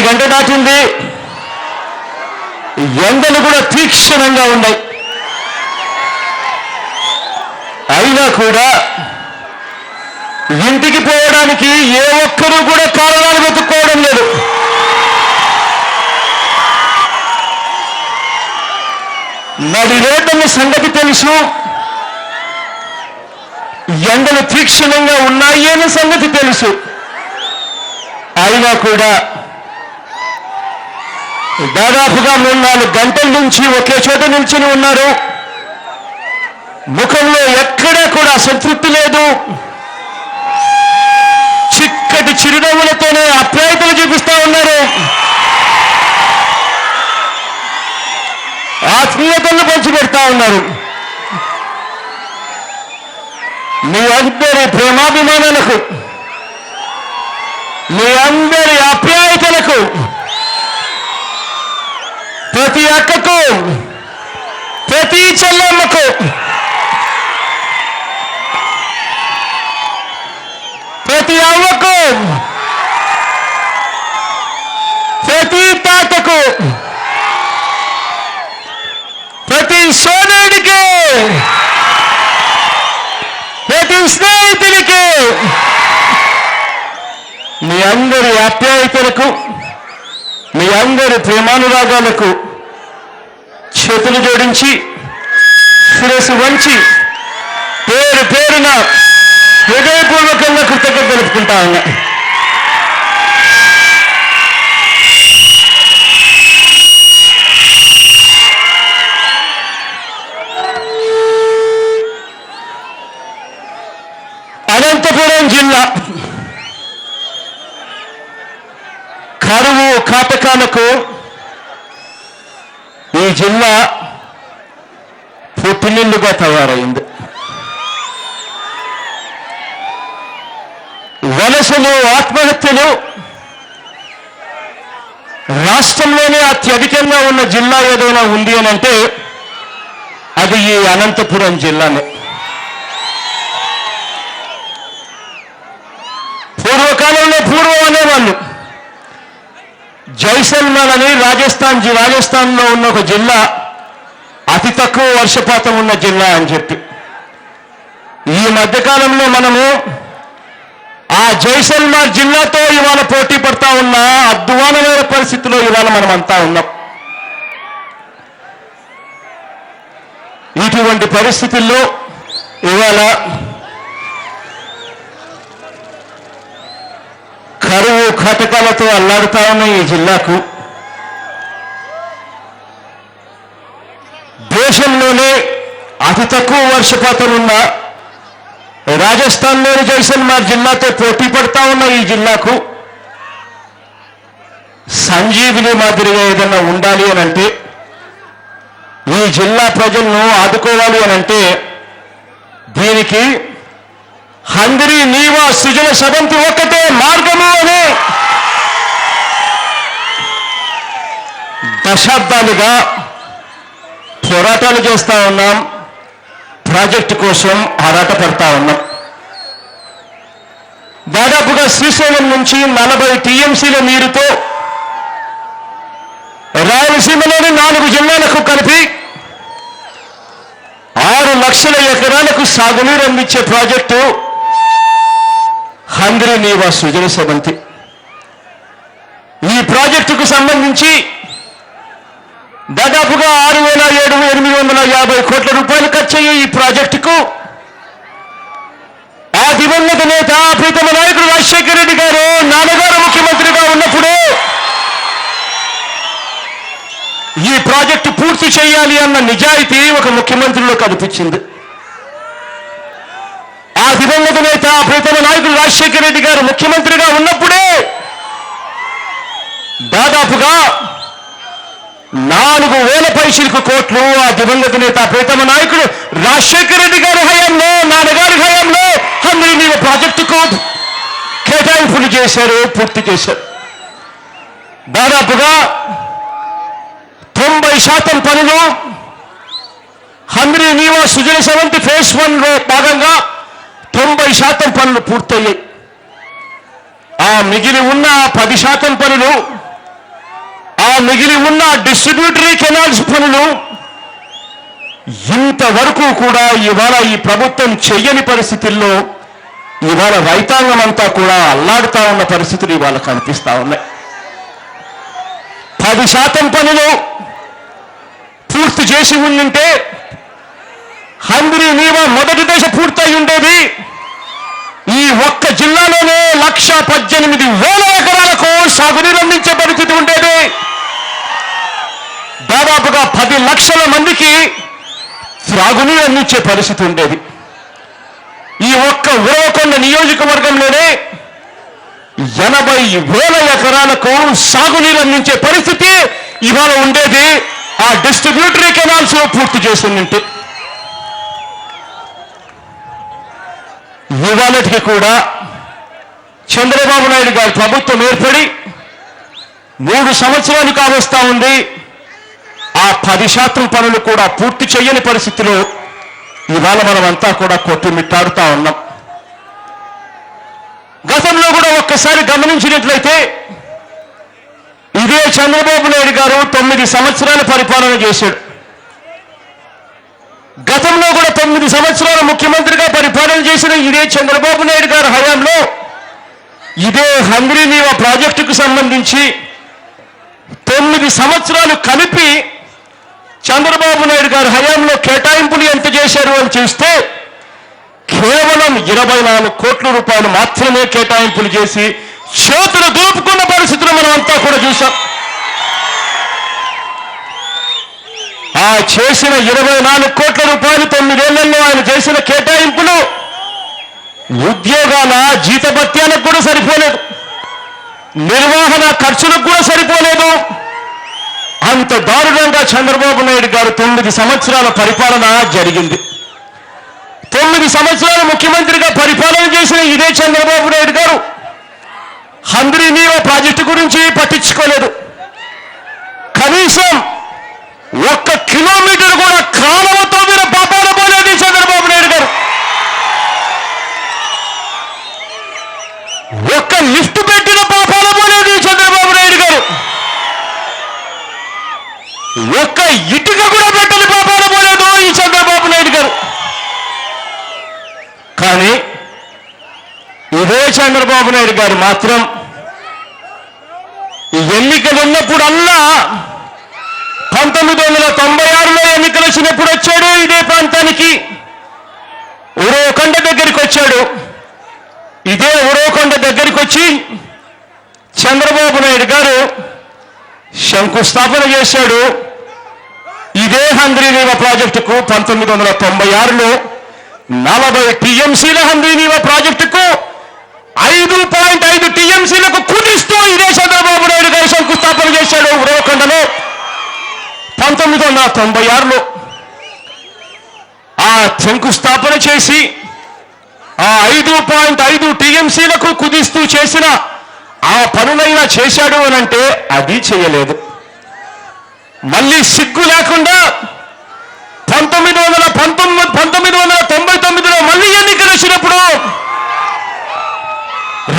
గంట దాటింది. ఎండలు కూడా తీక్షణంగా ఉన్నాయి. అయినా కూడా ఇంటికి పోవడానికి ఏ ఒక్కరూ కూడా కారణాలు వెతుక్కోవడం లేదు. నడి రోడ్డున్న సంగతి తెలుసు, ఎండలు తీక్షణంగా ఉన్నాయి అనే సంగతి తెలుసు. అయినా కూడా దాదాపుగా 3-4 గంటల నుంచి ఒకే చోట నిల్చుని ఉన్నారు. ముఖంలో ఎక్కడా కూడా సంతృప్తి లేదు. చిక్కటి చిరునవ్వులతోనే ఆప్యాయతలు చూపిస్తా ఉన్నారు. ఆత్మీయతలను పంచిపెడతా ఉన్నారు. మీ అందరి ప్రేమాభిమానాలకు, మీ అందరి ఆప్యాయతలకు, ప్రతి అక్కకు, ప్రతి చెల్లెమ్మకు, ప్రతి అవ్వకు, ప్రతి తాతకు, ప్రతి సోదరుడికి, ప్రతి స్నేహితుడికి, మీ అందరి ఆప్యాయతలకు, మీ అందరి ప్రేమానురాగాలకు చేతులు జోడించి శిరస్సు వంచి పేరు పేరున హృదయపూర్వకంగా కృతజ్ఞత తెలుపుకుంటా ఉన్నా. అనంతపురం జిల్లా కరువు కాటకాలకు ఈ జిల్లా పుట్టినిల్లుగా తయారైంది. వలసలు, ఆత్మహత్యలు రాష్ట్రంలోనే అత్యధికంగా ఉన్న జిల్లా ఏదైనా ఉంది అని అంటే అది ఈ అనంతపురం జిల్లానే. పూర్వం అనేవాళ్ళు జైసల్మేర్ అని రాజస్థాన్లో ఉన్న ఒక జిల్లా అతి తక్కువ వర్షపాతం ఉన్న జిల్లా అని చెప్పి. ఈ మధ్యకాలంలో మనము ఆ జైసల్మేర్ జిల్లాతో ఇవాళ పోటీ పడతా ఉన్న అధ్వానమైన పరిస్థితిలో ఇవాళ మనం అంతా ఉన్నాం. ఇటువంటి పరిస్థితుల్లో ఇవాళ కరువు కాటకాలతో అల్లాడుతా ఉన్న ఈ జిల్లాకు దేశంలోనే అతి తక్కువ వర్షపాతం ఉన్న రాజస్థాన్లోని జైసల్మేర్ జిల్లాతో పోటీ పడతా ఉన్న ఈ జిల్లాకు సంజీవిని మాదిరిగా ఏదైనా ఉండాలి అని అంటే, ఈ జిల్లా ప్రజలను ఆదుకోవాలి అని అంటే దీనికి హంద్రీ నీవా సృజన సబంతి ఒక్కటే మార్గము అని దశాబ్దాలుగా పోరాటాలు చేస్తా ఉన్నాం. ప్రాజెక్టు కోసం ఆరాటపడతా ఉన్నాం. దాదాపుగా శ్రీశైలం నుంచి 40 టీఎంసీల నీరుతో రాయలసీమలోని 4 జిల్లాలకు కలిపి 6 లక్షల ఎకరాలకు సాగునీరు అందించే ప్రాజెక్టు హంద్రీ నీవా సృజన సబంతి. ఈ ప్రాజెక్టుకు సంబంధించి దాదాపుగా 6,850 కోట్ల రూపాయలు ఖర్చయ్యే ఈ ప్రాజెక్టుకు ఆ దివంగత నేత ప్రీతమ నాయకుడు రాజశేఖర రెడ్డి గారు నాన్నగారు ముఖ్యమంత్రిగా ఉన్నప్పుడు ఈ ప్రాజెక్టు పూర్తి చేయాలి అన్న నిజాయితీ ఒక ముఖ్యమంత్రిలో కనిపించింది. ఆ దివంగత నేత ప్రీతమ నాయకుడు రాజశేఖర రెడ్డి గారు ముఖ్యమంత్రిగా ఉన్నప్పుడే దాదాపుగా 4,000 పైసలకు కోట్లు ఆ దివంగత నేత ప్రీతమ నాయకుడు రాజశేఖర రెడ్డి గారి హయాంలో, నాన్నగారి హయాంలో హంద్రీ నీవా ప్రాజెక్టుకు కేటాయింపులు చేశారు, పూర్తి చేశారు. దాదాపుగా 90% పనులు హంద్రీ నీవా సృజన సవంతి ఫేజ్ 1లో భాగంగా 90% పనులు పూర్తయ్యాయి. ఆ మిగిలి ఉన్న 10% పనులు ఆ మిగిలి ఉన్న డిస్ట్రిబ్యూటరీ కెనాల్స్ పనులు ఇంతవరకు కూడా ఇవాళ ఈ ప్రభుత్వం చెయ్యని పరిస్థితుల్లో ఇవాళ రైతాంగం అంతా కూడా అల్లాడుతా ఉన్న పరిస్థితులు ఇవాళ కనిపిస్తా ఉన్నాయి. 10% పనులు పూర్తి చేసి ఉండింటే హంద్రీ నీవా మొదటి దశ పూర్తయి ఉండేది. ఈ ఒక్క జిల్లాలోనే 1,18,000 ఎకరాలకు సాగునీరు అందించే పరిస్థితి ఉండేది. దాదాపుగా 10 లక్షల మందికి త్రాగునీరు అందించే పరిస్థితి ఉండేది. ఈ ఒక్క ఉరవకొండ నియోజకవర్గంలోనే 80,000 ఎకరాలకు సాగునీరు అందించే పరిస్థితి ఇవాళ ఉండేది. ఆ డిస్ట్రిబ్యూటరీ కెనాల్స్ పూర్తి చేసిందంటే ఇవాళకి కూడా చంద్రబాబు నాయుడు గారి ప్రభుత్వం ఏర్పడి 3 సంవత్సరాలు కావస్తా ఉంది. ఆ 10% పనులు కూడా పూర్తి చేయని పరిస్థితిలో ఇవాళ మనమంతా కూడా కొట్టుమిట్టాడుతా ఉన్నాం. గతంలో కూడా ఒక్కసారి గమనించినట్లయితే ఇదే చంద్రబాబు నాయుడు గారు 9 సంవత్సరాల పరిపాలన చేశాడు. గతంలో కూడా 9 సంవత్సరాలు ముఖ్యమంత్రిగా పరిపాలన చేసిన ఇదే చంద్రబాబు నాయుడు గారి హయాంలో ఇదే హంద్రీ నీవా ప్రాజెక్టుకు సంబంధించి 9 సంవత్సరాలు కలిపి చంద్రబాబు నాయుడు గారి హయాంలో కేటాయింపులు ఎంత చేశారు అని చూస్తే కేవలం 24 కోట్ల రూపాయలు మాత్రమే కేటాయింపులు చేసి చేతులు దూపుకున్న పరిస్థితులు మనం అంతా కూడా చూసాం. ఆ చేసిన 24 కోట్ల రూపాయలు 9 ఏళ్లలో ఆయన చేసిన కేటాయింపులు ఉద్యోగాల జీతభత్యాలకు కూడా సరిపోలేదు, నిర్వహణ ఖర్చులకు కూడా సరిపోలేదు. అంత దారుణంగా చంద్రబాబు నాయుడు గారు 9 సంవత్సరాల పరిపాలన జరిగింది. 9 సంవత్సరాలు ముఖ్యమంత్రిగా పరిపాలన చేసిన ఇదే చంద్రబాబు నాయుడు గారు హంద్రీ నీవా ప్రాజెక్టు గురించి పట్టించుకోలేదు. కనీసం 1 కిలోమీటర్ కూడా కాలువతో మీద పాపాల పోలేదు చంద్రబాబు నాయుడు గారు. 1 లిఫ్ట్ పెట్టిన పాపాల పోలేదు చంద్రబాబు నాయుడు గారు. 1 ఇటుక కూడా పెట్టని పాపాల పోలేదు ఈ చంద్రబాబు నాయుడు గారు. కానీ ఇదే చంద్రబాబు నాయుడు గారు మాత్రం ఎన్నికలు ఉన్నప్పుడల్లా 1996లో ఎన్నికలు వచ్చినప్పుడు వచ్చాడు ఇదే ప్రాంతానికి, ఉరవకొండ దగ్గరికి వచ్చాడు. ఇదే ఉరవకొండ దగ్గరికి వచ్చి చంద్రబాబు నాయుడు గారు శంకుస్థాపన చేశాడు. ఇదే హంద్రీ నీవా ప్రాజెక్టుకు 1996లో 40 టీఎంసీల హంద్రీ నీవా ప్రాజెక్టుకు 5.5 టీఎంసీలకు కుదిస్తూ ఇదే చంద్రబాబు నాయుడు గారు శంకుస్థాపన చేశాడు ఉరవకొండలో 1996లో. ఆ శంకుస్థాపన చేసి ఆ 5.5 టీఎంసీలకు కుదిస్తూ చేసిన ఆ పనులైనా చేశాడు అనంటే అది చేయలేదు. మళ్ళీ సిగ్గు లేకుండా 1999లో మళ్ళీ ఎన్నికలు వచ్చినప్పుడు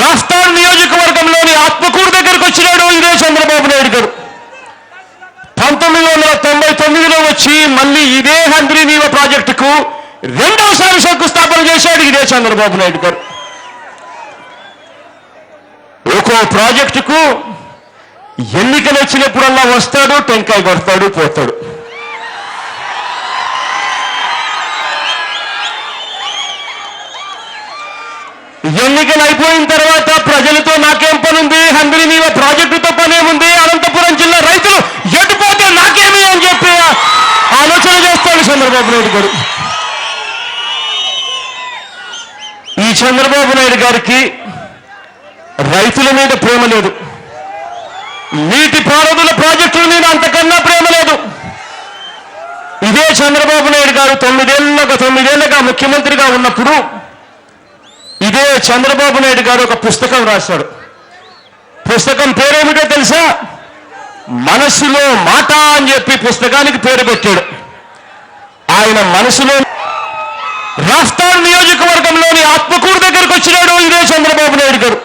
రాష్ట్రాల నియోజకవర్గంలోని ఆత్మకూరు దగ్గరికి వచ్చినాడు ఇదే చంద్రబాబు నాయుడు గారు. 1999లో వచ్చి మళ్ళీ ఇదే హంద్రీ నీవా ప్రాజెక్టుకు 2వసారి శంకుస్థాపన చేశాడు ఇదే చంద్రబాబు నాయుడు గారు. ఒక్కో ప్రాజెక్టుకు ఎన్నికలు వచ్చినప్పుడల్లా వస్తాడు, టెంకాయ కొడతాడు, పోతాడు. ఎన్నికలు అయిపోయిన తర్వాత ప్రజలతో నాకేం పనుంది, హంద్రీ నీవా ప్రాజెక్టుతో పనేముంది, అనంతపురం జిల్లా రైతులు ఎటుపోతే నాకేమి అని చెప్పి ఆలోచన చేస్తాడు చంద్రబాబు నాయుడు గారు. ఈ చంద్రబాబు నాయుడు గారికి రైతుల మీద ప్రేమ లేదు, నీటి పారుదల ప్రాజెక్టుల మీద అంతకన్నా ప్రేమ లేదు. ఇదే చంద్రబాబు నాయుడు గారు 9 ఏళ్లుగా ముఖ్యమంత్రిగా ఉన్నప్పుడు ఇదే చంద్రబాబు నాయుడు గారు ఒక పుస్తకం రాశాడు. పుస్తకం పేరేమిటో తెలుసా? మనసులో మాట అని చెప్పి పుస్తకానికి పేరు పెట్టాడు. ఆయన మనసులో రాష్ట్రాల నియోజకవర్గంలోని ఆత్మకూరు దగ్గరికి వచ్చినాడు ఇదే చంద్రబాబు నాయుడు గారు.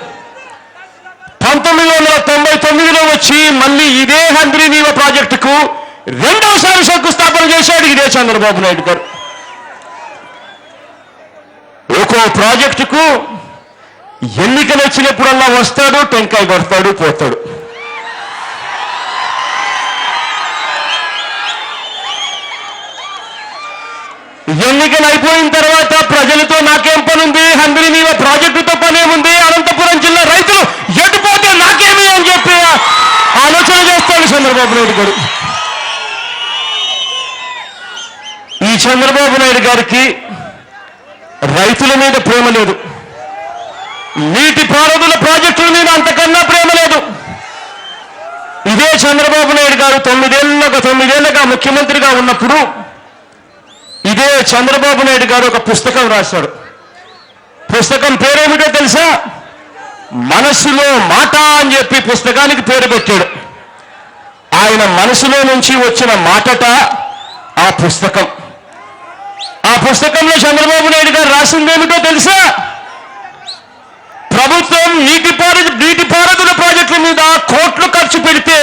1999లో వచ్చి మళ్ళీ ఇదే హంద్రీ రెండవసారి శంకుస్థాపన చేశాడు ఇదే చంద్రబాబు నాయుడు గారు. ఒక్కో ప్రాజెక్టుకు ఎన్నికలు వచ్చినప్పుడల్లా వస్తాడు, టెంకాయ కొడతాడు, పోతాడు. ఎన్నికలు అయిపోయిన తర్వాత ప్రజలతో నాకేం పని ఉంది, హంద్రీ ప్రాజెక్టుతో పనేముంది, అనంతపురం జిల్లా రైతులు ఎటుపోతే నాకేమి అని చెప్పి ఆలోచన చేస్తాడు చంద్రబాబు నాయుడు గారు. ఈ చంద్రబాబు నాయుడు గారికి రైతుల మీద ప్రేమ లేదు, నీటి పారుదల ప్రాజెక్టుల మీద అంతకన్నా ప్రేమ లేదు. ఇదే చంద్రబాబు నాయుడు గారు 9 ఏళ్ళగా ముఖ్యమంత్రిగా ఉన్నప్పుడు ఇదే చంద్రబాబు నాయుడు గారు ఒక పుస్తకం రాశాడు. పుస్తకం పేరేమిటో తెలుసా? మనసులో మాట అని చెప్పి పుస్తకానికి పేరు పెట్టాడు. ఆయన మనసులో నుంచి వచ్చిన మాటట ఆ పుస్తకం. ఆ పుస్తకంలో చంద్రబాబు నాయుడు గారు రాసిందేమిటో తెలుసా? ప్రభుత్వం నీటిపారుదల ప్రాజెక్టుల మీద కోట్లు ఖర్చు పెడితే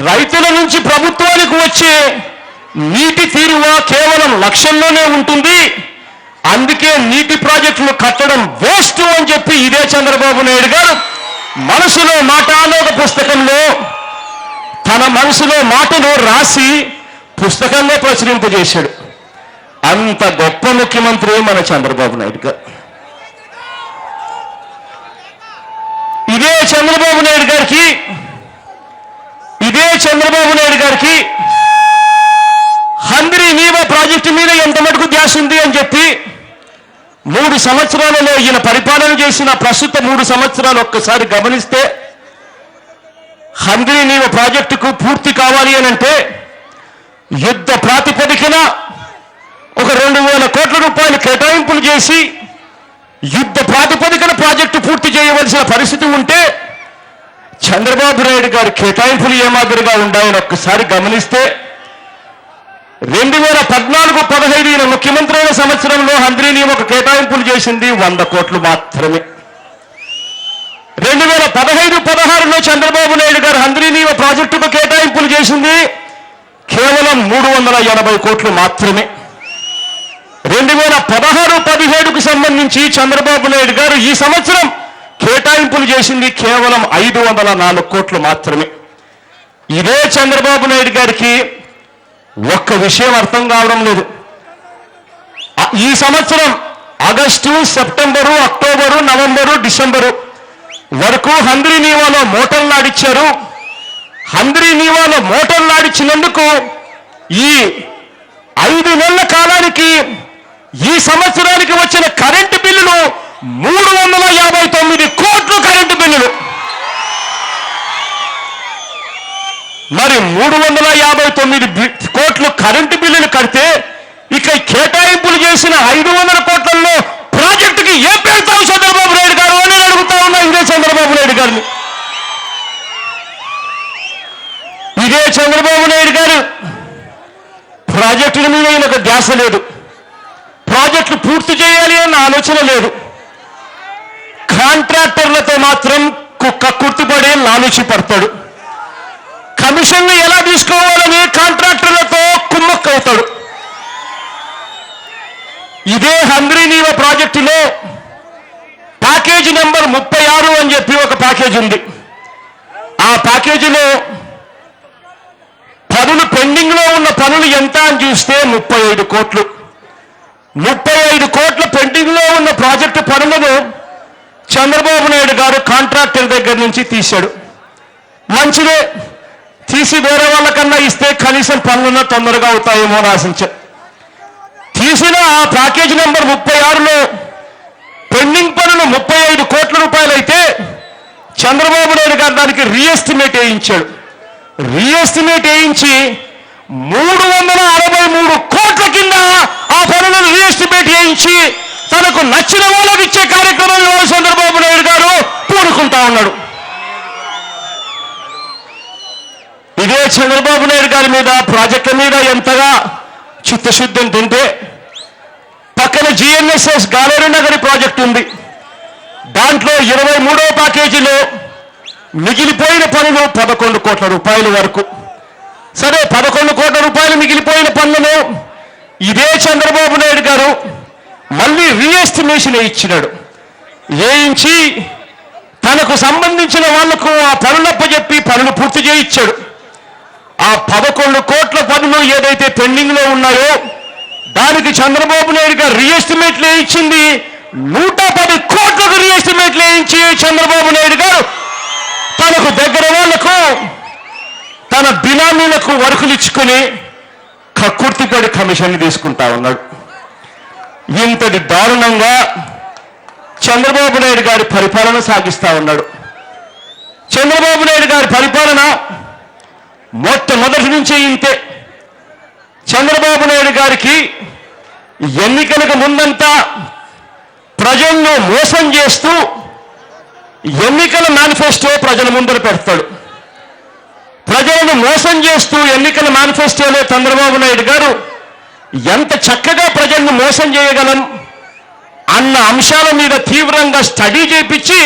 రైతుల నుంచి ప్రభుత్వానికి వచ్చే నీటి తీరువ కేవలం లక్షల్లోనే ఉంటుంది, అందుకే నీటి ప్రాజెక్టులు కట్టడం వేస్ట్ అని చెప్పి ఇదే చంద్రబాబు నాయుడు గారు మనసులో మాట అనే ఒక పుస్తకంలో తన మనసులో మాటను రాసి పుస్తకంలో ప్రచురింపజేశాడు. అంత గొప్ప ముఖ్యమంత్రి మన చంద్రబాబు నాయుడు గారు. ఇదే చంద్రబాబు నాయుడు గారికి హంద్రీ నీవా ప్రాజెక్టు మీద ఎంత మటుకు ధ్యాస ఉంది అని చెప్పి 3 సంవత్సరాలలో ఈయన పరిపాలన చేసిన ప్రస్తుత 3 సంవత్సరాలు ఒక్కసారి గమనిస్తే హంద్రీ నీవా ప్రాజెక్టుకు పూర్తి కావాలి అని అంటే యుద్ధ ప్రాతిపదికన ఒక 2,000 కోట్ల రూపాయలు కేటాయింపులు చేసి యుద్ధ ప్రాతిపదికన ప్రాజెక్టు పూర్తి చేయవలసిన పరిస్థితి ఉంటే చంద్రబాబు నాయుడు గారి కేటాయింపులు ఏ మాదిరిగా ఉన్నాయని ఒక్కసారి గమనిస్తే 2014-15 ఈయన ముఖ్యమంత్రి అయిన సంవత్సరంలో హంద్రీ నీవాకు కేటాయింపులు చేసింది 100 కోట్లు మాత్రమే. 2015-16లో చంద్రబాబు నాయుడు గారు హంద్రీ నీవా ప్రాజెక్టుకు కేటాయింపులు చేసింది కేవలం 380 కోట్లు మాత్రమే. 2016-17కు సంబంధించి చంద్రబాబు నాయుడు గారు ఈ సంవత్సరం కేటాయింపులు చేసింది కేవలం 504 కోట్లు మాత్రమే. ఇదే చంద్రబాబు నాయుడు గారికి ఒక్క విషయం అర్థం కావడం లేదు. ఈ సంవత్సరం August, September, October, November, December వరకు హంద్రీ నీవాలో మోటార్లు నాడిచ్చారు. హంద్రీ నీవాలో మోటార్లు నాడిచ్చినందుకు ఈ 5 నెలల కాలానికి ఈ సంవత్సరానికి వచ్చిన కరెంటు బిల్లులు 359 కోట్లు కరెంటు బిల్లులు. మరి 359 కోట్లు కరెంటు బిల్లులు కడితే ఇక కేటాయింపులు చేసిన 500 కోట్లలో ప్రాజెక్టుకి ఏం పెడతావు చంద్రబాబు నాయుడు గారు అని అడుగుతా ఉన్నా ఇదే చంద్రబాబు నాయుడు గారిని. ఇదే చంద్రబాబు నాయుడు గారు ప్రాజెక్టుల మీద ఈయనకు ధ్యాస లేదు, ప్రాజెక్టులు పూర్తి చేయాలి అన్న ఆలోచన లేదు. కాంట్రాక్టర్లతో మాత్రం కుర్తుపడి లాలూచి పడతాడు. కమిషన్లు ఎలా తీసుకోవాలని కాంట్రాక్టర్లతో కుమ్మక్కవుతాడు. ఇదే హంద్రీ నీవా ప్రాజెక్టులో ప్యాకేజీ నెంబర్ 36 అని చెప్పి ఒక ప్యాకేజీ ఉంది. ఆ ప్యాకేజీలో పనులు పెండింగ్ లో ఉన్న పనులు ఎంత అని చూస్తే 35 కోట్లు. 35 కోట్ల పెండింగ్ లో ఉన్న ప్రాజెక్టు పనులను చంద్రబాబు నాయుడు గారు కాంట్రాక్టర్ దగ్గర నుంచి తీశాడు. మంచిదే, తీసి వేరే వాళ్ళకన్నా ఇస్తే కనీసం పనులన్నా తొందరగా అవుతాయేమో అని ఆశించారు. తీసిన ఆ ప్యాకేజీ నెంబర్ 36లో పెండింగ్ పనులు 35 కోట్ల రూపాయలు అయితే చంద్రబాబు నాయుడు గారు దానికి రీఎస్టిమేట్ వేయించాడు. రీఎస్టిమేట్ వేయించి 363 కోట్ల కింద ఆ పనులను రీఎస్టిమేట్ వేయించి తనకు నచ్చిన వాళ్ళకి ఇచ్చే కార్యక్రమంలో చంద్రబాబు నాయుడు గారు పూనుకుంటా ఉన్నాడు. ఇదే చంద్రబాబు నాయుడు గారి మీద ప్రాజెక్టుల మీద ఎంతగా చిత్తశుద్ధి ఉంటుంటే పక్కన జిఎన్ఎస్ఎస్ గాలేరు నగరి ప్రాజెక్టు ఉంది. దాంట్లో 23వ ప్యాకేజీలో మిగిలిపోయిన పనులు 11 కోట్ల రూపాయల వరకు. సరే 11 కోట్ల రూపాయలు మిగిలిపోయిన పన్నును ఇదే చంద్రబాబు నాయుడు గారు మళ్ళీ రీఎస్టిమేషన్ ఇచ్చినాడు. వేయించి తనకు సంబంధించిన వాళ్లకు ఆ పనులప్పచెప్పి పనులు పూర్తి చేయించాడు. ఆ 11 కోట్ల పనులు ఏదైతే పెండింగ్ లో ఉన్నాయో దానికి చంద్రబాబు నాయుడు గారు రీఎస్టిమేట్లు వేయించింది 110 కోట్లకు రీఎస్టిమేట్లు వేయించి చంద్రబాబు నాయుడు గారు తనకు దగ్గర వాళ్లకు తన బినామీలకు వర్కులు ఇచ్చుకుని కక్కుర్తిపడి కమిషన్లు తీసుకుంటా ఉన్నాడు. ఇంతటి దారుణంగా చంద్రబాబు నాయుడు గారి పరిపాలన సాగిస్తా ఉన్నాడు. చంద్రబాబు నాయుడు గారి పరిపాలన మొట్టమొదటి నుంచి ఇంతే. చంద్రబాబు నాయుడు గారికి ఎన్నికలకు ముందంతా ప్రజలను మోసం చేస్తూ ఎన్నికల మేనిఫెస్టో ప్రజల ముందర పెడతాడు. ప్రజలను మోసం చేస్తూ ఎన్నికల మేనిఫెస్టోలో చంద్రబాబు నాయుడు గారు ఎంత చక్కగా ప్రజలను మోసం చేయగలం అన్న అంశాల మీద తీవ్రంగా స్టడీ చేపించి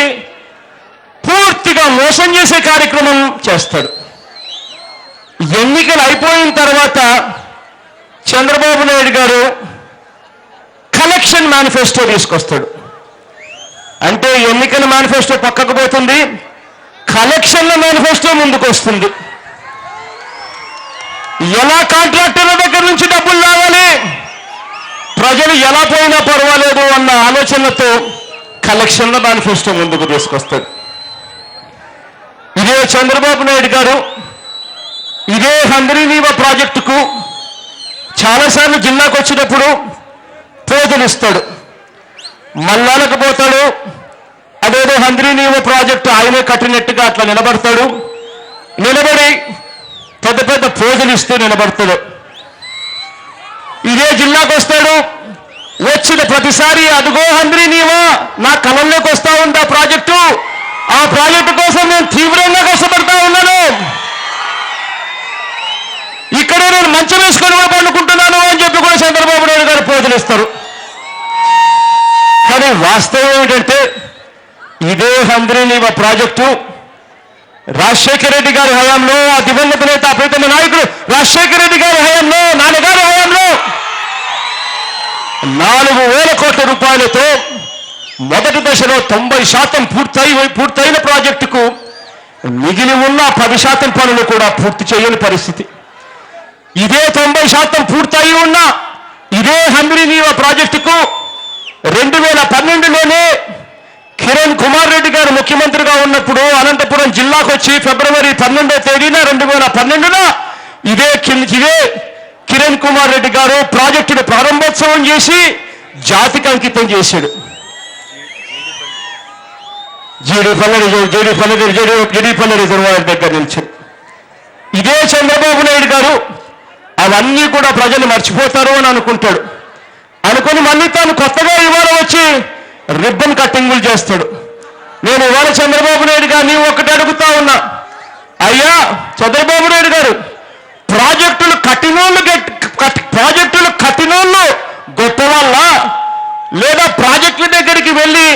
పూర్తిగా మోసం చేసే కార్యక్రమం చేస్తాడు. ఎన్నికలు అయిపోయిన తర్వాత చంద్రబాబు నాయుడు గారు కలెక్షన్ మేనిఫెస్టో తీసుకొస్తాడు. అంటే ఎన్నికల మేనిఫెస్టో పక్కకు పోతుంది, కలెక్షన్ల మేనిఫెస్టో ముందుకు వస్తుంది. ఎలా కాంట్రాక్టర్ల దగ్గర నుంచి డబ్బులు రావాలి, ప్రజలు ఎలా పోయినా పర్వాలేదు అన్న ఆలోచనతో కలెక్షన్ల మేనిఫెస్టో ముందుకు తీసుకొస్తాడు. ఇదే చంద్రబాబు నాయుడు గారు ఇదే హంద్రీనీవ ప్రాజెక్టుకు చాలాసార్లు జిల్లాకు వచ్చినప్పుడు పోజులిస్తాడు. మల్లాలకు పోతాడు, అదేదో హంద్రీనీవ ప్రాజెక్టు ఆయనే కట్టినట్టుగా అట్లా నిలబడతాడు. నిలబడి పెద్ద పెద్ద పోజులు ఇస్తూ నిలబడతాడు. ఇదే జిల్లాకు వస్తాడు, వచ్చిన ప్రతిసారి అదుగో హంద్రీనీవ నా కళల్లోకి వస్తా ఉంది ఆ ప్రాజెక్టు కోసం నేను తీవ్రంగా కష్టపడతా ఉన్నాను, ఇక్కడే నేను మంచం వేసుకొని కూడా పండుకుంటున్నాను అని చెప్పి కూడా చంద్రబాబు నాయుడు గారు పోజులు ఇస్తారు. కానీ వాస్తవం ఏమిటంటే ఇదే హంద్రీనీవ ప్రాజెక్టు రాజశేఖర రెడ్డి గారి హయాంలో, ఆ దివంగత నేత ప్రీతమ నాయకుడు రాజశేఖర రెడ్డి గారి హయాంలో, నాన్నగారి హయాంలో 4,000 కోట్ల రూపాయలతో మొదటి దశలో 90% పూర్తయిన ప్రాజెక్టుకు మిగిలి ఉన్న 10% పనులు కూడా పూర్తి చేయని పరిస్థితి. ఇదే 90% పూర్తయి ఉన్న ఇదే హంద్రీనీవ ప్రాజెక్టుకు 2012లోనే కిరణ్ కుమార్ రెడ్డి గారు ముఖ్యమంత్రిగా ఉన్నప్పుడు అనంతపురం జిల్లాకు వచ్చి ఫిబ్రవరి 12వ తేదీన 2012న ఇదే కిరణ్ కుమార్ రెడ్డి గారు ప్రాజెక్టును ప్రారంభోత్సవం చేసి జాతికి అంకితం చేశాడు. జీడిపల్లి రిజర్వాయర్ దగ్గర నిలిచాడు. ఇదే చంద్రబాబు నాయుడు గారు అవన్నీ కూడా ప్రజలు మర్చిపోతారు అని అనుకుంటాడు. అనుకుని మళ్ళీ తాను కొత్తగా ఇవాళ వచ్చి రిబ్బన్ కట్టింగులు చేస్తాడు. నేను ఇవాళ చంద్రబాబు నాయుడు గారిని ఒకటి అడుగుతా ఉన్నా, అయ్యా చంద్రబాబు నాయుడు గారు ప్రాజెక్టులు కట్టినోళ్ళు గొప్ప వాళ్ళ, లేదా ప్రాజెక్టుల దగ్గరికి వెళ్ళి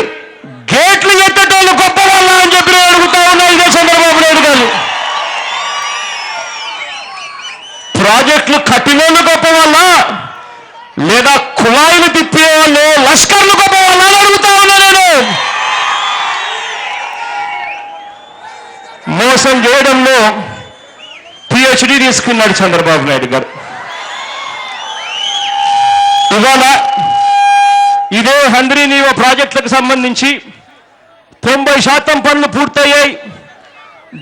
గేట్లు ఎత్తటోళ్ళు గొప్ప వాళ్ళ అని చెప్పి నేను అడుగుతా ఉన్నా ఇదే చంద్రబాబు నాయుడు గారు. ప్రాజెక్టులు కట్టినోళ్ళు గొప్ప వాళ్ళ, లేదా కుళాయిలు తిప్పే వాళ్ళు లష్కర్లు గొప్ప వాళ్ళ అని అడుగుతా ఉన్నా నేను. మోసం చేయడంలో పిహెచ్డి తీసుకున్నాడు చంద్రబాబు నాయుడు గారు. ఇవాళ ఇదే హంద్రీనీవ ప్రాజెక్టులకు సంబంధించి 90% పనులు పూర్తయ్యాయి.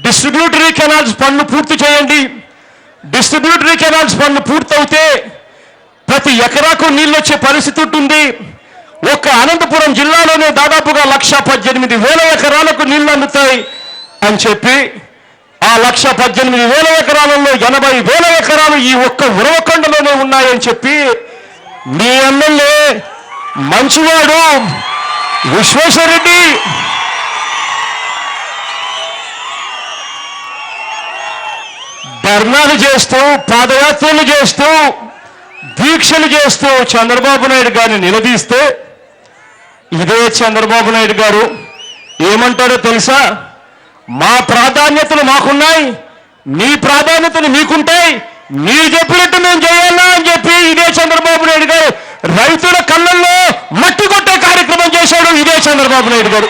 డిస్ట్రిబ్యూటరీ కెనాల్స్ పనులు పూర్తి చేయండి. డిస్ట్రిబ్యూటరీ కెనాల్స్ పనులు పూర్తవుతే ప్రతి ఎకరాకు నీళ్ళు వచ్చే పరిస్థితి ఉంటుంది. ఒక్క అనంతపురం జిల్లాలోనే దాదాపుగా 118,000 ఎకరాలకు నీళ్లు అందుతాయి అని చెప్పి ఆ 118,000 ఎకరాలలో 80,000 ఎకరాలు ఈ ఒక్క ఉరవకొండలోనే ఉన్నాయని చెప్పి మీ ఎమ్మెల్యే మంచివాడు విశ్వేశ్వరరెడ్డి ధర్నాలు చేస్తూ, పాదయాత్రలు చేస్తూ, దీక్షలు చేస్తూ చంద్రబాబు నాయుడు గారిని నిలదీస్తే ఇదే చంద్రబాబు నాయుడు గారు ఏమంటారో తెలుసా? మా ప్రాధాన్యతలు మాకున్నాయి, నీ ప్రాధాన్యతలు మీకుంటాయి, మీరు చెప్పినట్టు మేము చేయాలా అని చెప్పి ఇదే చంద్రబాబు నాయుడు గారు రైతుల కళ్ళల్లో మట్టి కొట్టే కార్యక్రమం చేశాడు ఇదే చంద్రబాబు నాయుడు గారు.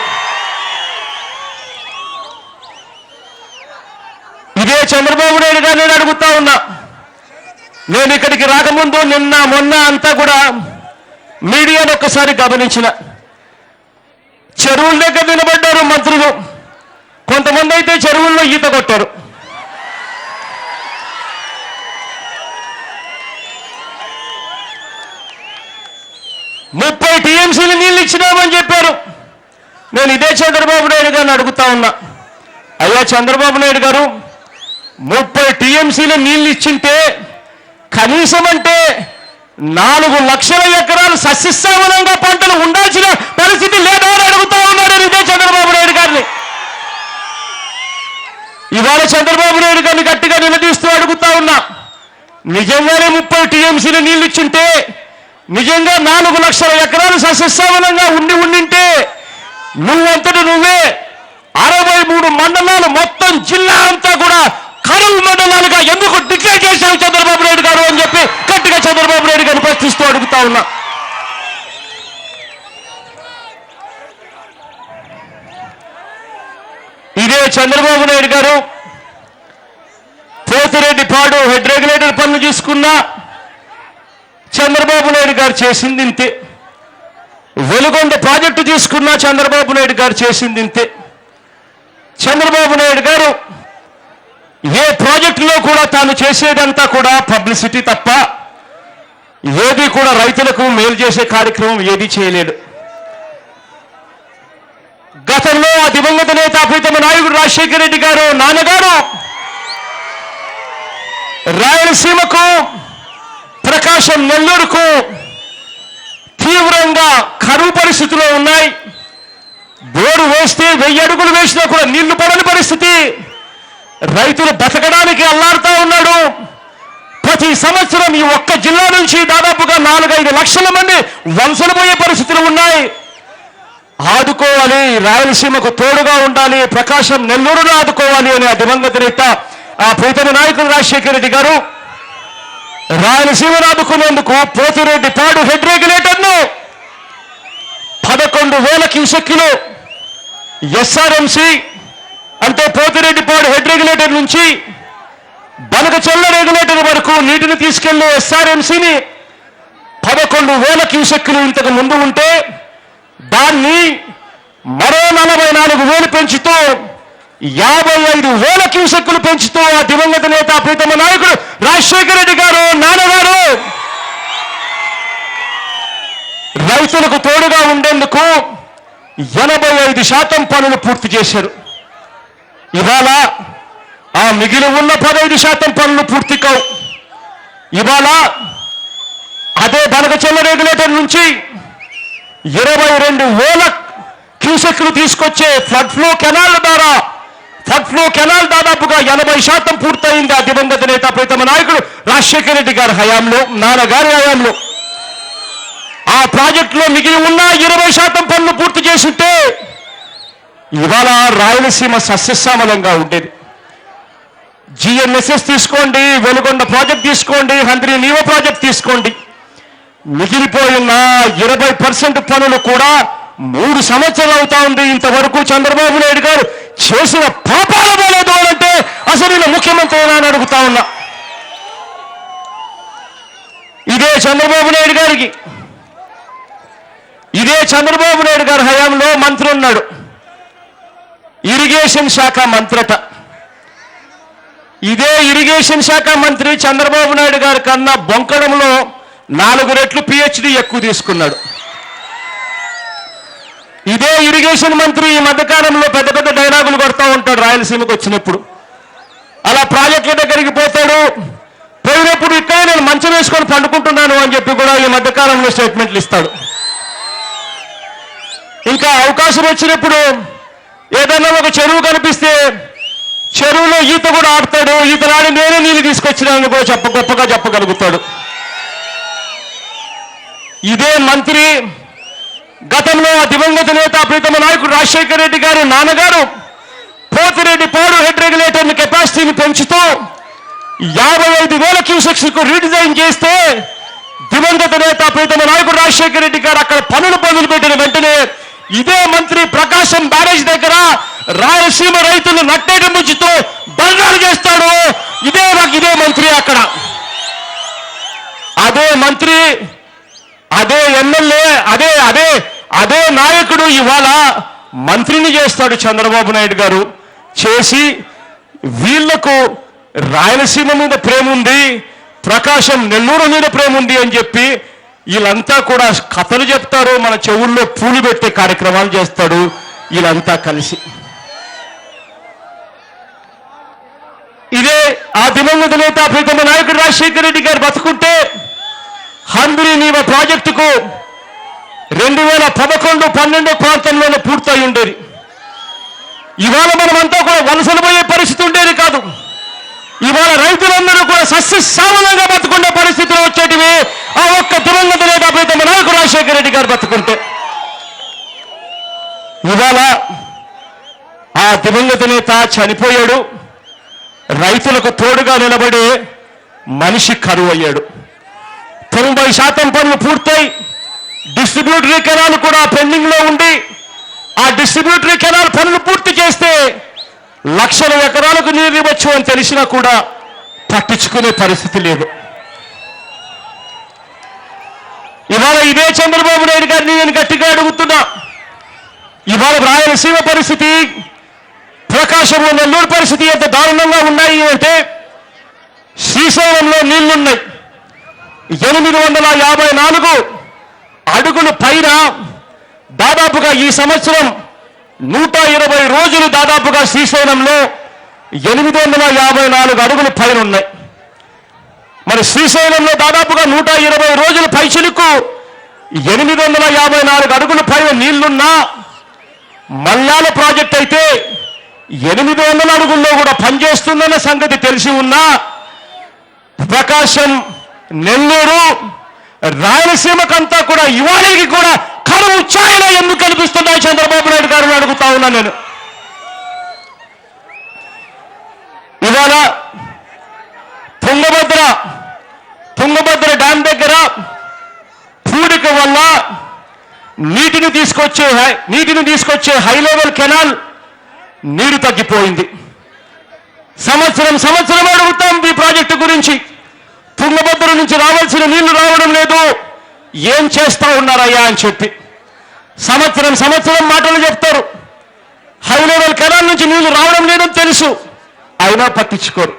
ఇదే చంద్రబాబు నాయుడు గారు నేను అడుగుతా ఉన్నా, నేను ఇక్కడికి రాకముందు నిన్న మొన్న అంతా కూడా మీడియాను ఒక్కసారి గమనించిన, చెరువుల దగ్గర నిలబడ్డారు మంత్రులు, కొంతమంది అయితే చెరువుల్లో ఈత కొట్టారు. ముప్పై టీఎంసీలు నీళ్ళు ఇచ్చినామని చెప్పారు. నేను ఇదే చంద్రబాబు నాయుడు గారిని అడుగుతా ఉన్నా, అయ్యా చంద్రబాబు నాయుడు గారు 30 టీఎంసీలు నీళ్ళు ఇచ్చింటే కనీసం అంటే 4 లక్షల ఎకరాలు సస్యశ్యామలంగా పంటలు ఉండాల్సిన పరిస్థితి లేదా అని అడుగుతా ఉన్నాడు ఇదే చంద్రబాబు నాయుడు గారిని. ఇవాళ చంద్రబాబు నాయుడు గారిని గట్టిగా నిలదీస్తూ అడుగుతా ఉన్నా, నిజంగానే 30 టీఎంసీలు నీళ్ళు ఇచ్చింటే, నిజంగా 4 లక్షల ఎకరాలు సస్యశ్యామలంగా ఉండింటే నువ్వంతటి నువ్వే 63 మండలాలు మొత్తం జిల్లా అంతా కూడా కరువు మండలాలుగా ఎందుకు డిక్లేర్ చేశావు చంద్రబాబు నాయుడు గారు అని చెప్పి గట్టిగా చంద్రబాబు నాయుడు గారిని ప్రశ్నిస్తూ అడుగుతా ఉన్నా. ఇదే చంద్రబాబు నాయుడు గారు పోతిరెడ్డిపాడు హెడ్ రెగ్యులేటర్ పనులు తీసుకున్నా చంద్రబాబు నాయుడు గారు చేసింది ఇంతే, వెలుగొండ ప్రాజెక్టు తీసుకున్నా చంద్రబాబు నాయుడు గారు చేసింది ఇంతే. చంద్రబాబు నాయుడు గారు ఏ ప్రాజెక్టులో కూడా తాను చేసేదంతా కూడా పబ్లిసిటీ తప్ప ఏది కూడా రైతులకు మేలు చేసే కార్యక్రమం ఏది చేయలేడు. గతంలో ఆ దివంగత నేత ప్రీతమ నాయకుడు రాజశేఖర రెడ్డి గారు నాన్నగారు రాయలసీమకు ప్రకాశం నెల్లూరుకు తీవ్రంగా కరువు పరిస్థితులు ఉన్నాయి. బోరు వేస్తే 1000 అడుగులు వేసినా కూడా నీళ్లు పడని పరిస్థితి, రైతులు బతకడానికి అల్లాడుతూ ఉన్నాడు. ప్రతి సంవత్సరం ఈ ఒక్క జిల్లా నుంచి దాదాపుగా 4-5 లక్షల మంది వలసలు పోయే పరిస్థితులు ఉన్నాయి. ఆదుకోవాలి, రాయలసీమకు తోడుగా ఉండాలి, ప్రకాశం నెల్లూరును ఆదుకోవాలి అని ఆ దివంగత నేత ఆ ప్రీతమ నాయకుడు రాజశేఖర రెడ్డి గారు రాయలసీమను ఆదుకునేందుకు పోతిరెడ్డిపాడు హెడ్ రెగ్యులేటర్ను 11,000 క్యూసెక్కులు ఎస్ఆర్ఎంసి అంటే పోతిరెడ్డిపాడు హెడ్ రెగ్యులేటర్ నుంచి బనకచెర్ల రెగ్యులేటర్ వరకు నీటిని తీసుకెళ్లే ఎస్ఆర్ఎంసిని 11,000 క్యూసెక్కులు ఇంతకు ముందు ఉంటే దాన్ని మరో 44,000 పెంచుతూ 55,000 క్యూసెక్కులు పెంచుతూ ఆ దివంగత నేత ప్రీతమ నాయకుడు రాజశేఖర రెడ్డి గారు నాన్నగారు రైతులకు తోడుగా ఉండేందుకు 85% పనులు పూర్తి చేశారు. ఇవాళ ఆ మిగిలి ఉన్న 15% పనులు పూర్తి కావు. ఇవాళ అదే బనకచెర్ల రెగ్యులేటర్ నుంచి 22,000 క్యూసెక్లు తీసుకొచ్చే ఫ్లడ్ ఫ్లో కెనాల్ దాదాపుగా 80% పూర్తయింది ఆ దివంగత నేత ప్రీతమ నాయకుడు రాజశేఖర రెడ్డి గారి హయాంలో, నాన్నగారి హయాంలో. ఆ ప్రాజెక్టులో మిగిలి ఉన్న 20% పనులు పూర్తి చేస్తుంటే ఇవాళ రాయలసీమ సస్యశ్యామలంగా ఉండేది. జిఎన్ఎస్ఎస్ తీసుకోండి, వెలుగొండ ప్రాజెక్ట్ తీసుకోండి, హంద్రీ నీవ ప్రాజెక్ట్ తీసుకోండి, మిగిలిపోయిన 20% పనులు కూడా 3 సంవత్సరాలు అవుతా ఉంది. ఇంతవరకు చంద్రబాబు నాయుడు గారు చేసిన పాపాల పోలేదు అంటే అసలు ఈయన ముఖ్యమంత్రి అని అడుగుతా ఉన్నా. ఇదే చంద్రబాబు నాయుడు గారి హయాంలో మంత్రి ఉన్నాడు, ఇరిగేషన్ శాఖ మంత్రట. ఇదే ఇరిగేషన్ శాఖ మంత్రి చంద్రబాబు నాయుడు గారి కన్నా బొంకడంలో 4 రెట్లు పిహెచ్డి ఎక్కువ తీసుకున్నాడు. ఇదే ఇరిగేషన్ మంత్రి ఈ మధ్యకాలంలో పెద్ద పెద్ద డైలాగులు కొడతా ఉంటాడు రాయలసీమకు వచ్చినప్పుడు. అలా ప్రాజెక్టుల దగ్గరికి పోయినప్పుడు ఇక్కడ నేను మంచం వేసుకొని పండుకుంటున్నాను అని చెప్పి కూడా ఈ మధ్యకాలంలో స్టేట్మెంట్లు ఇస్తాడు. ఇంకా అవకాశం వచ్చినప్పుడు ఏదైనా ఒక చెరువు కనిపిస్తే చెరువులో ఈత కూడా ఆడతాడు, ఈతలాడి నేనే నీళ్ళు తీసుకొచ్చినానని కూడా గొప్పగా చెప్పగలుగుతాడు. ఇదే మంత్రి గతంలో దివంగత నేత ప్రీతమ నాయకుడు రాజశేఖర రెడ్డి గారు నాన్నగారు పోతిరెడ్డిపాడు హెడ్ రెగ్యులేటర్ కెపాసిటీని పెంచుతూ 55,000 క్యూసెక్స్ కు రీడిజైన్ చేస్తే దివంగత నేత ప్రీతమ నాయకుడు రాజశేఖర రెడ్డి గారు అక్కడ పనులు మొదలుపెట్టిన వెంటనే ఇదే మంత్రి ప్రకాశం బ్యారేజ్ దగ్గర రాయలసీమ రైతులు నట్టేట ముంచుతూ ధర్నాలు చేస్తాడు. ఇదే మంత్రి అక్కడ, అదే మంత్రి, అదే ఎమ్మెల్యే, అదే నాయకుడు ఇవాళ మంత్రిని చేస్తాడు చంద్రబాబు నాయుడు గారు. చేసి వీళ్లకు రాయలసీమ మీద ప్రేమ ఉంది, ప్రకాశం నెల్లూరు మీద ప్రేమ ఉంది అని చెప్పి వీళ్ళంతా కూడా కథలు చెప్తారు, మన చెవుల్లో పూలు పెట్టే కార్యక్రమాలు చేస్తాడు వీళ్ళంతా కలిసి. ఇదే ఆ దివంగత నేత ప్రీతమ నాయకుడు రాజశేఖర రెడ్డి గారు బతుకుంటే హంద్రీ నీవ ప్రాజెక్టుకు 2011-12 ప్రాంతంలోనే పూర్తయి ఉండేది. ఇవాళ మనమంతా కూడా వలసలు పోయే పరిస్థితి ఉండేది కాదు. ఇవాళ రైతులందరూ కూడా సస్యశ్యామలంగా బతుకునే పరిస్థితులు వచ్చేటివి ఆ ఒక్క దివంగత నేత ప్రీతమ నాయకుడు రాజశేఖర రెడ్డి గారు బతుకుంటే. ఇవాళ ఆ దివంగత నేత చనిపోయాడు, రైతులకు తోడుగా నిలబడే మనిషి కరువు అయ్యాడు. 90% పనులు పూర్తయి డిస్ట్రిబ్యూటరీ కెనాల్ కూడా పెండింగ్ లో ఉండి ఆ డిస్ట్రిబ్యూటరీ కెనాల్ పనులు పూర్తి చేస్తే లక్షల ఎకరాలకు నీరు ఇవ్వచ్చు అని తెలిసినా కూడా పట్టించుకునే పరిస్థితి లేదు. ఇవాళ ఇదే చంద్రబాబు నాయుడు గారిని నేను గట్టిగా అడుగుతున్నా. ఇవాళ రాయలసీమ పరిస్థితి, ప్రకాశంలో నెల్లూరు పరిస్థితి ఎంత దారుణంగా ఉన్నాయి అంటే శ్రీశైలంలో నీళ్లున్నాయి. 854 అడుగులు పైన దాదాపుగా ఈ సంవత్సరం 120 రోజులు దాదాపుగా శ్రీశైలంలో 854 అడుగులు పైన ఉన్నాయి. మరి శ్రీశైలంలో దాదాపుగా 120 రోజుల పైచిలకు 854 అడుగుల పైన నీళ్లున్నా మల్లాల ప్రాజెక్ట్ అయితే 800 అడుగుల్లో కూడా పనిచేస్తుందన్న సంగతి తెలిసి ఉన్నా ప్రకాశం, నెల్లూరు, రాయలసీమకంతా కూడా ఇవాళకి కూడా కరువు ఛాయలు ఎందుకు కనిపిస్తున్నాయి చంద్రబాబు నాయుడు గారిని అడుగుతా ఉన్నా నేను. ఇవాళ తుంగభద్ర డ్యాం దగ్గర పూడిక వల్ల నీటిని తీసుకొచ్చే హై లెవెల్ కెనాల్ నీరు తగ్గిపోయింది. సంవత్సరం అడుగుతాం ఈ ప్రాజెక్టు గురించి. తుంగభద్ర నుంచి రావాల్సిన నీళ్లు రావడం లేదు, ఏం చేస్తా ఉన్నారయ్యా అని చెప్పి సంవత్సరం మాటలు చెప్తారు. హై లెవెల్ కెనాల్ నుంచి నీళ్లు రావడం లేదని తెలుసు, అయినా పట్టించుకోరు.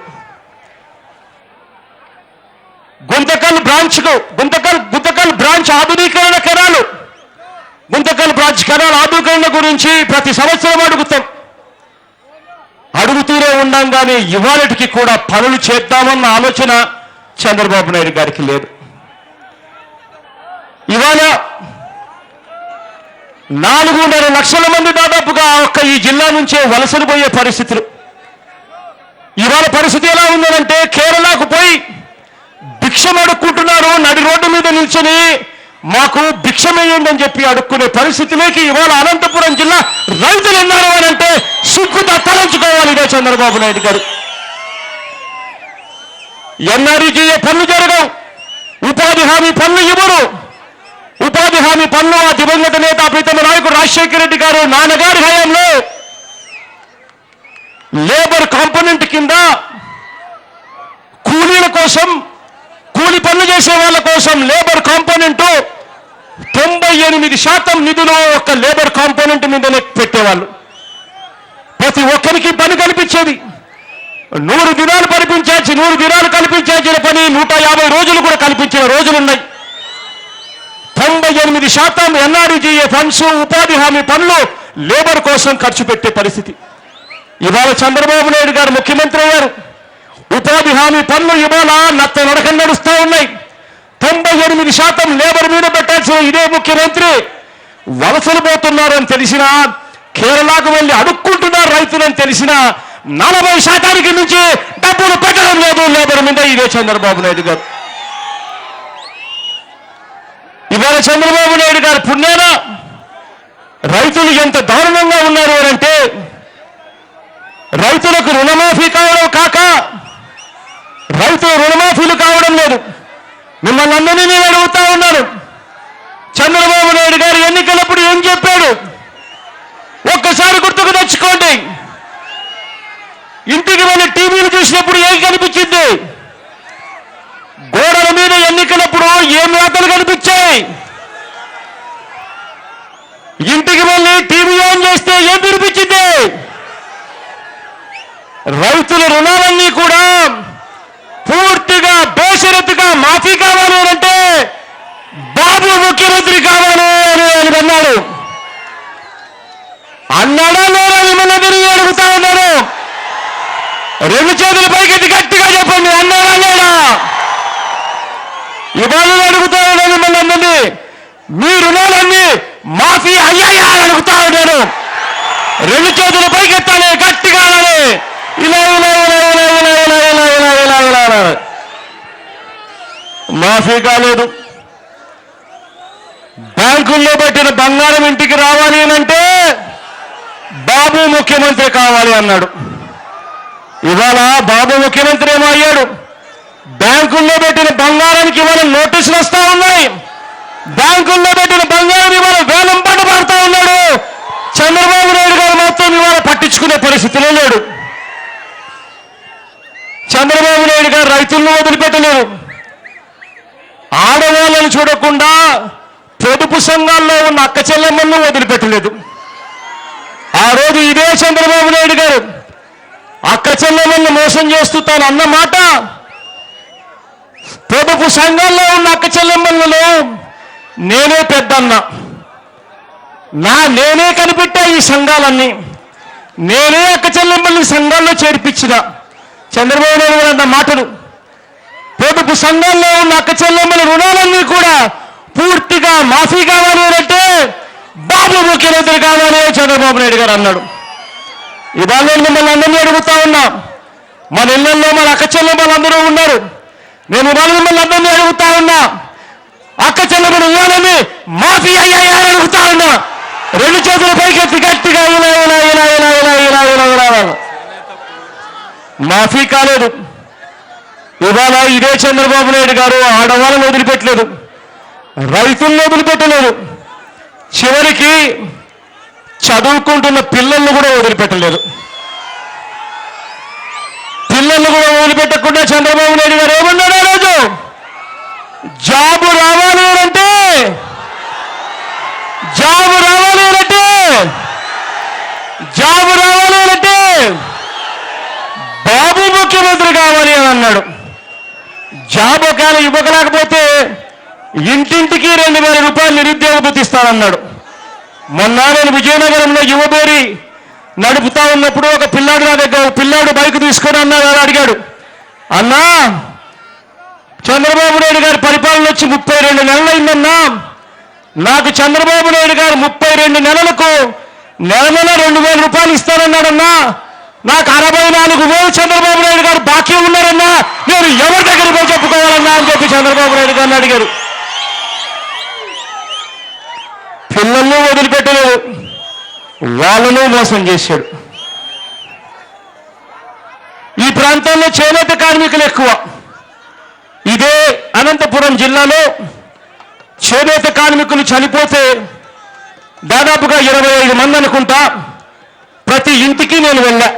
గుంతకల్ బ్రాంచ్ ఆధునీకరణ కెనాల్, గుంతకల్ బ్రాంచ్ కెనాల్ ఆధునీకరణ గురించి ప్రతి సంవత్సరం అడుగుతూనే ఉన్నాం. కానీ ఇవాళటికి కూడా పనులు చేద్దామన్న ఆలోచన చంద్రబాబు నాయుడు గారికి లేదు. ఇవాళ 4.5 లక్షల మంది దాదాపుగా ఒక్క ఈ జిల్లా నుంచే వలసలు పోయే పరిస్థితులు. ఇవాళ పరిస్థితి ఎలా ఉందంటే కేరళకు పోయి భిక్షం అడుక్కుంటున్నారు, నడి రోడ్డు మీద నిల్చొని మాకు భిక్షమేయండి అని చెప్పి అడుక్కునే పరిస్థితిలోకి ఇవాళ అనంతపురం జిల్లా రైతులు ఉన్నారు అని అంటే సిగ్గుతో తలంచుకోవాలి ఇదే చంద్రబాబు నాయుడు గారు. ఎన్ఆర్ఈజీఏ పనులు జరగవు, ఉపాధి హామీ పనులు ఇవ్వరు. ఉపాధి హామీ పనులు ఆ దివంగత నేత ప్రీతమ నాయకుడు రాజశేఖర రెడ్డి గారు నాన్నగారి హయాంలో లేబర్ కాంపోనెంట్ కింద కూలీల కోసం, కూలి పనులు చేసే వాళ్ళ కోసం లేబర్ కాంపోనెంట్ 98% నిధులు ఒక్క లేబర్ కాంపోనెంట్ మీదనే పెట్టేవాళ్ళు. ప్రతి ఒక్కరికి పని కల్పించేది. 100 దినాలు కల్పించాల్సిన పని 150 రోజులు కూడా కల్పించిన రోజులున్నాయి. 98% ఎన్ఆర్ఈజీఏ ఫండ్స్, ఉపాధి హామీ పనులు లేబర్ కోసం ఖర్చు పెట్టే పరిస్థితి. ఇవాళ చంద్రబాబు నాయుడు గారు ముఖ్యమంత్రి అయ్యారు. ఉపాధి హామీ పనులు ఇవాళ నడక నడుస్తూ ఉన్నాయి. 98% లేబర్ మీద పెట్టాల్సిన ఇదే ముఖ్యమంత్రి వలసలు పోతున్నారని తెలిసినా, కేరళకు వెళ్ళి అడుక్కుంటున్నారు రైతులని తెలిసినా 40% నుంచి డబ్బులు పెట్టడం లేదు లేబర్ మీద ఇదే చంద్రబాబు నాయుడు గారు. ఇవాళ చంద్రబాబు నాయుడు గారు పుణ్యాన రైతులు ఎంత దారుణంగా ఉన్నారు అంటే మిమ్మల్ని అందరినీ నేను అడుగుతా ఉన్నాను, చంద్రబాబు నాయుడు గారు ఎన్నికలప్పుడు ఏం చెప్పాడు ఒక్కసారి గుర్తుకు తెచ్చుకోండి. ఇంటికి వెళ్ళి టీవీలు చూసినప్పుడు ఏం కనిపించింది? గోడల మీద ఎన్నికలప్పుడు ఏం రాతలు కనిపించాయి? ఇంటికి వెళ్ళి టీవీ ఆన్ చేస్తే ఏం వినిపించింది? రైతుల రుణాలన్నీ కూడా పూర్తిగా బేషరతుగా మాఫీ కావాలి అంటే బాబు ముఖ్యమంత్రి కావాలి అని ఆయన అన్నాడు. అన్నాడా లేదా మిమ్మల్ని తిరిగి అడుగుతా ఉన్నాను. రెండు చేతుల పైకెత్తి గట్టిగా చెప్పండి, అన్నాడా లేడా? ఇవాళ అడుగుతా ఉన్నాను మిమ్మల్ని అందరినీ, మీ రుణాలన్నీ మాఫీ అయ్యాయా అని అడుగుతా ఉన్నాను. రెండు చేతుల పైకెత్తాలి, గట్టిగా అనాలి. ఇలా ఇలా ఇలా ఇలా ఇలా ఇలా ఇలా ఇలా ఇలా ఇలా ఇలా మాఫీ కాలేదు. బ్యాంకుల్లో పెట్టిన బంగారం ఇంటికి రావాలి అంటే బాబు ముఖ్యమంత్రి కావాలి అన్నాడు. ఇవాళ బాబు ముఖ్యమంత్రి ఏమో అయ్యాడు. బ్యాంకుల్లో పెట్టిన బంగారానికి ఇవాళ నోటీసులు వస్తా ఉన్నాయి. బ్యాంకుల్లో పెట్టిన బంగారం ఇవాళ వేలం పాట పాడుతూ ఉన్నాడు. చంద్రబాబు నాయుడు గారు మాత్రం ఇవాళ పట్టించుకునే పరిస్థితిలో లేడు. చంద్రబాబు నాయుడు గారు రైతులను వదిలిపెట్టలేరు. ఆడవాళ్ళని చూడకుండా పొదుపు సంఘాల్లో ఉన్న అక్క చెల్లెమ్మలను వదిలిపెట్టలేదు. ఆ రోజు ఇదే చంద్రబాబు నాయుడు గారు అక్క చెల్లెమ్మలను మోసం చేస్తూ తాను అన్న మాట, పొదుపు సంఘాల్లో ఉన్న అక్క చెల్లెమ్మలలో నేనే పెద్దన్న, నేనే కనిపెట్టా ఈ సంఘాలన్నీ, నేనే అక్క చెల్లెమ్మల్ని సంఘాల్లో చేర్పించిన చంద్రబాబు నాయుడు గారు అన్న మాటలు. పొదుపు సంఘాల్లో ఉన్న అక్క చెల్లెమ్మల రుణాలన్నీ కూడా పూర్తిగా మాఫీ కావాలి అంటే బాబు ముఖ్యమంత్రి కావాలి చంద్రబాబు నాయుడు గారు అన్నాడు. ఇవాళ మిమ్మల్ని అందరినీ అడుగుతా ఉన్నా, మన ఇళ్లలో మన అక్క చెల్లెమ్మలు అందరూ ఉన్నారు. నేను ఇవాళ మిమ్మల్ని అందరినీ అడుగుతా ఉన్నా, అక్క చెల్లెమ్మలు ఇవ్వాలని మాఫీ అయ్యాయా అని అడుగుతా ఉన్నా. రెండు చేతుల పైకెత్తి గట్టిగా ఇలా ఇలా ఇలా ఇలా ఇలా ఇలా ఇలా ఇలా మాఫీ కాలేదు. ఇవాళ ఇదే చంద్రబాబు నాయుడు గారు ఆడవాళ్ళని వదిలిపెట్టలేదు, రైతులను వదిలిపెట్టలేదు, చివరికి చదువుకుంటున్న పిల్లలను కూడా వదిలిపెట్టలేదు. పిల్లలను కూడా వదిలిపెట్టకుండా చంద్రబాబు నాయుడు గారు ఏమన్నాడు ఆ రోజు? జాబు రావాలి అంటే జాబు రావాలి అంటే జాబు రావాలి అంటే బాబు ముఖ్యమంత్రి కావాలి అని అన్నాడు. జాబ్ ఒకవేళ ఇవ్వకలేకపోతే ఇంటింటికి 2000 రూపాయలు నిరుద్యోగ భృతి ఇస్తానన్నాడు. మొన్న నేను విజయనగరంలో యువబేరి నడుపుతా ఉన్నప్పుడు ఒక పిల్లాడు నా దగ్గర, పిల్లాడు బైక్ తీసుకొని అడిగాడు, అన్నా చంద్రబాబు నాయుడు గారి పరిపాలన వచ్చి 32 నెలలు అయిందన్నా, నాకు చంద్రబాబు నాయుడు గారు 32 నెలలకు నెల 2000 రూపాయలు ఇస్తానన్నాడన్నా, నాకు 64,000 చంద్రబాబు నాయుడు గారు బాకీ ఉన్నారన్నా, నేను ఎవరి దగ్గర పోయి చెప్పుకోవాలన్నా అని చెప్పి చంద్రబాబు నాయుడు గారిని అడిగారు. పిల్లలను వదిలిపెట్టలేదు, వాళ్ళను మోసం చేశాడు. ఈ ప్రాంతంలో చేనేత కార్మికులు ఎక్కువ. ఇదే అనంతపురం జిల్లాలో చేనేత కార్మికులు చనిపోతే దాదాపుగా 25 మంది అనుకుంటా. ప్రతి ఇంటికి నేను వెళ్ళా.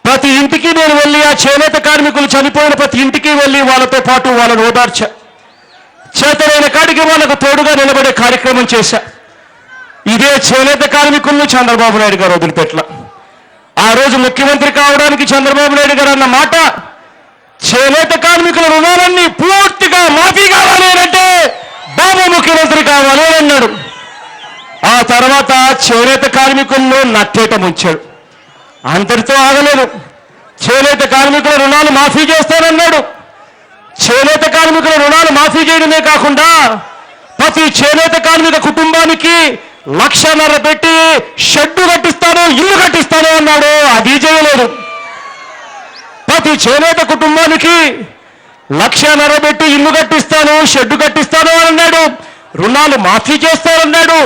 ప్రతి ఇంటికి నేను వెళ్ళి ఆ చేనేత కార్మికులు చనిపోయిన ప్రతి ఇంటికి వెళ్ళి వాళ్ళతో పాటు వాళ్ళని ఓదార్చా. చేతనైన కాడికి వాళ్ళకు తోడుగా నిలబడే కార్యక్రమం చేశా. ఇదే చేనేత కార్మికులను చంద్రబాబు నాయుడు గారు వదిలిపెట్ల. ఆ రోజు ముఖ్యమంత్రి కావడానికి చంద్రబాబు నాయుడు గారు అన్న మాట, చేనేత కార్మికుల రుణాలన్నీ పూర్తిగా మాఫీ కావాలి అంటే బాబు ముఖ్యమంత్రి కావాలి అని అన్నాడు. ఆ తర్వాత చేనేత కార్మికులను నట్టేట ముంచాడు. అంతటితో ఆగలేదు. చేనేత కార్మికుల రుణాలు మాఫీ చేస్తానన్నాడు. చేనేత కార్మికుల రుణాలు మాఫీ చేయడమే కాకుండా ప్రతి చేనేత కార్మిక కుటుంబానికి 1,50,000 పెట్టి షెడ్డు కట్టిస్తాను, ఇల్లు కట్టిస్తాను అన్నాడు. అది చేయలేదు. ప్రతి చేనేత కుటుంబానికి 1,50,000 పెట్టి ఇల్లు కట్టిస్తాను, షెడ్డు కట్టిస్తాను అని అన్నాడు. రుణాలు మాఫీ చేస్తానన్నాడు.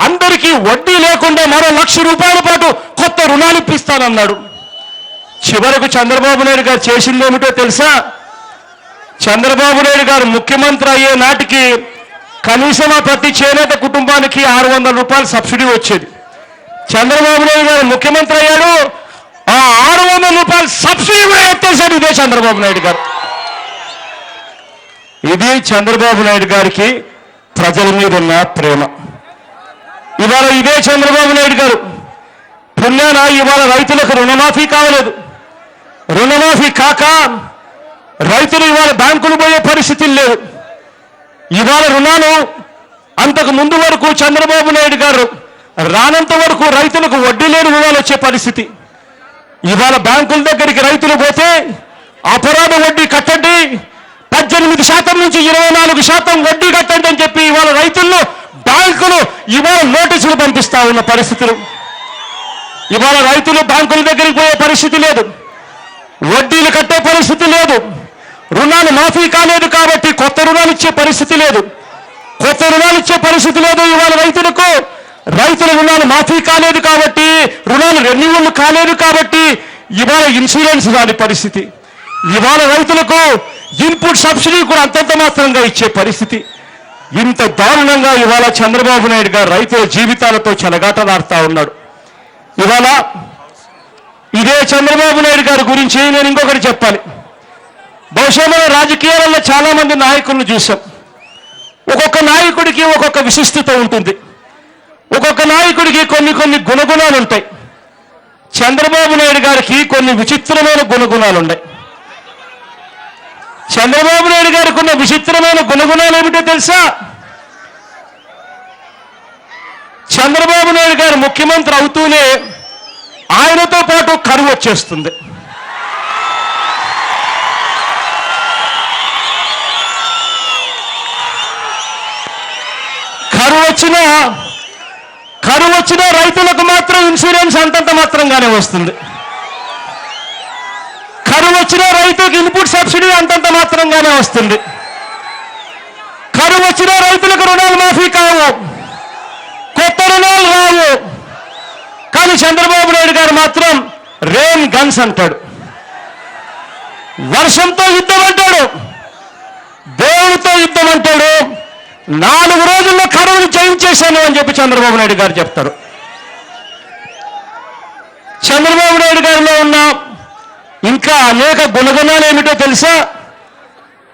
అందరికీ వడ్డీ లేకుండా మరో 1,00,000 రూపాయల పాటు కొత్త రుణాలు ఇప్పిస్తానన్నాడు. చివరకు చంద్రబాబు నాయుడు గారు చేసిందేమిటో తెలుసా? చంద్రబాబు నాయుడు గారు ముఖ్యమంత్రి అయ్యే నాటికి కనీసం ఆ ప్రతి చేనేత కుటుంబానికి 600 రూపాయలు సబ్సిడీ వచ్చేది. చంద్రబాబు నాయుడు గారు ముఖ్యమంత్రి అయ్యాడు, ఆ 600 రూపాయలు సబ్సిడీ కూడా ఎత్తేసాడు ఇదే చంద్రబాబు నాయుడు గారు. ఇది చంద్రబాబు నాయుడు గారికి ప్రజల మీద ఉన్న ప్రేమ. ఇవాళ ఇదే చంద్రబాబు నాయుడు గారు పుణ్యాన ఇవాళ రైతులకు రుణమాఫీ కావలేదు. రుణమాఫీ కాక రైతులు ఇవాళ బ్యాంకులు పోయే పరిస్థితులు లేవు. ఇవాళ రుణాలు అంతకు ముందు వరకు చంద్రబాబు నాయుడు గారు రానంత వరకు రైతులకు వడ్డీ లేని రుణాలు వచ్చే పరిస్థితి. ఇవాళ బ్యాంకుల దగ్గరికి రైతులు పోతే అపరాధ వడ్డీ కట్టండి, 18% నుంచి 24% వడ్డీ కట్టండి అని చెప్పి ఇవాళ రైతుల్లో బ్యాంకులు ఇవాళ నోటీసులు పంపిస్తా ఉన్న పరిస్థితులు. ఇవాళ రైతులు బ్యాంకుల దగ్గరికి పోయే పరిస్థితి లేదు, వడ్డీలు కట్టే పరిస్థితి లేదు, రుణాలు మాఫీ కాలేదు కాబట్టి కొత్త రుణాలు ఇచ్చే పరిస్థితి లేదు. కొత్త రుణాలు ఇచ్చే పరిస్థితి లేదు ఇవాళ రైతులకు. రైతుల రుణాలు మాఫీ కాలేదు కాబట్టి, రుణాలు రెన్యువల్ కాలేదు కాబట్టి ఇవాళ ఇన్సూరెన్స్ రాని పరిస్థితి. ఇవాళ రైతులకు ఇన్పుట్ సబ్సిడీ కూడా అంతంత మాత్రంగా ఇచ్చే పరిస్థితి. ఇంత దారుణంగా ఇవాళ చంద్రబాబు నాయుడు గారు రైతుల జీవితాలతో చెలగాటలాడుతూ ఉన్నాడు. ఇవాళ ఇదే చంద్రబాబు నాయుడు గారి గురించి నేను ఇంకొకటి చెప్పాలి. బహుశా మన రాజకీయాలలో చాలా మంది నాయకులను చూసాం. ఒక్కొక్క నాయకుడికి ఒక్కొక్క విశిష్టత ఉంటుంది, ఒక్కొక్క నాయకుడికి కొన్ని గుణగుణాలు ఉంటాయి. చంద్రబాబు నాయుడు గారికి కొన్ని విచిత్రమైన గుణగుణాలు ఉన్నాయి. చంద్రబాబు నాయుడు గారికి ఉన్న విచిత్రమైన గుణగుణాలు ఏమిటో తెలుసా? చంద్రబాబు నాయుడు గారు ముఖ్యమంత్రి అవుతూనే ఆయనతో పాటు కరువు వచ్చేస్తుంది. కరువు వచ్చినా రైతులకు మాత్రం ఇన్సూరెన్స్ అంతంత మాత్రంగానే వస్తుంది. కరువు వచ్చినా రైతులకు ఇన్పుట్ సబ్సిడీ అంతంత మాత్రంగానే వస్తుంది. కరువు వచ్చినా రైతులకు రుణాలు మాఫీ కావు, కొత్త రుణాలు రావు. కానీ చంద్రబాబు నాయుడు గారు మాత్రం రెయిన్ గన్స్ అంటాడు, వర్షంతో యుద్ధం అంటాడు, దేవుడితో యుద్ధం అంటాడు. 4 రోజుల్లో కరువును జయించేశాను అని చెప్పి చంద్రబాబు నాయుడు గారు చెప్తారు. చంద్రబాబు నాయుడు గారిలో ఉన్న ఇంకా అనేక గుణగుణాలు ఏమిటో తెలుసా?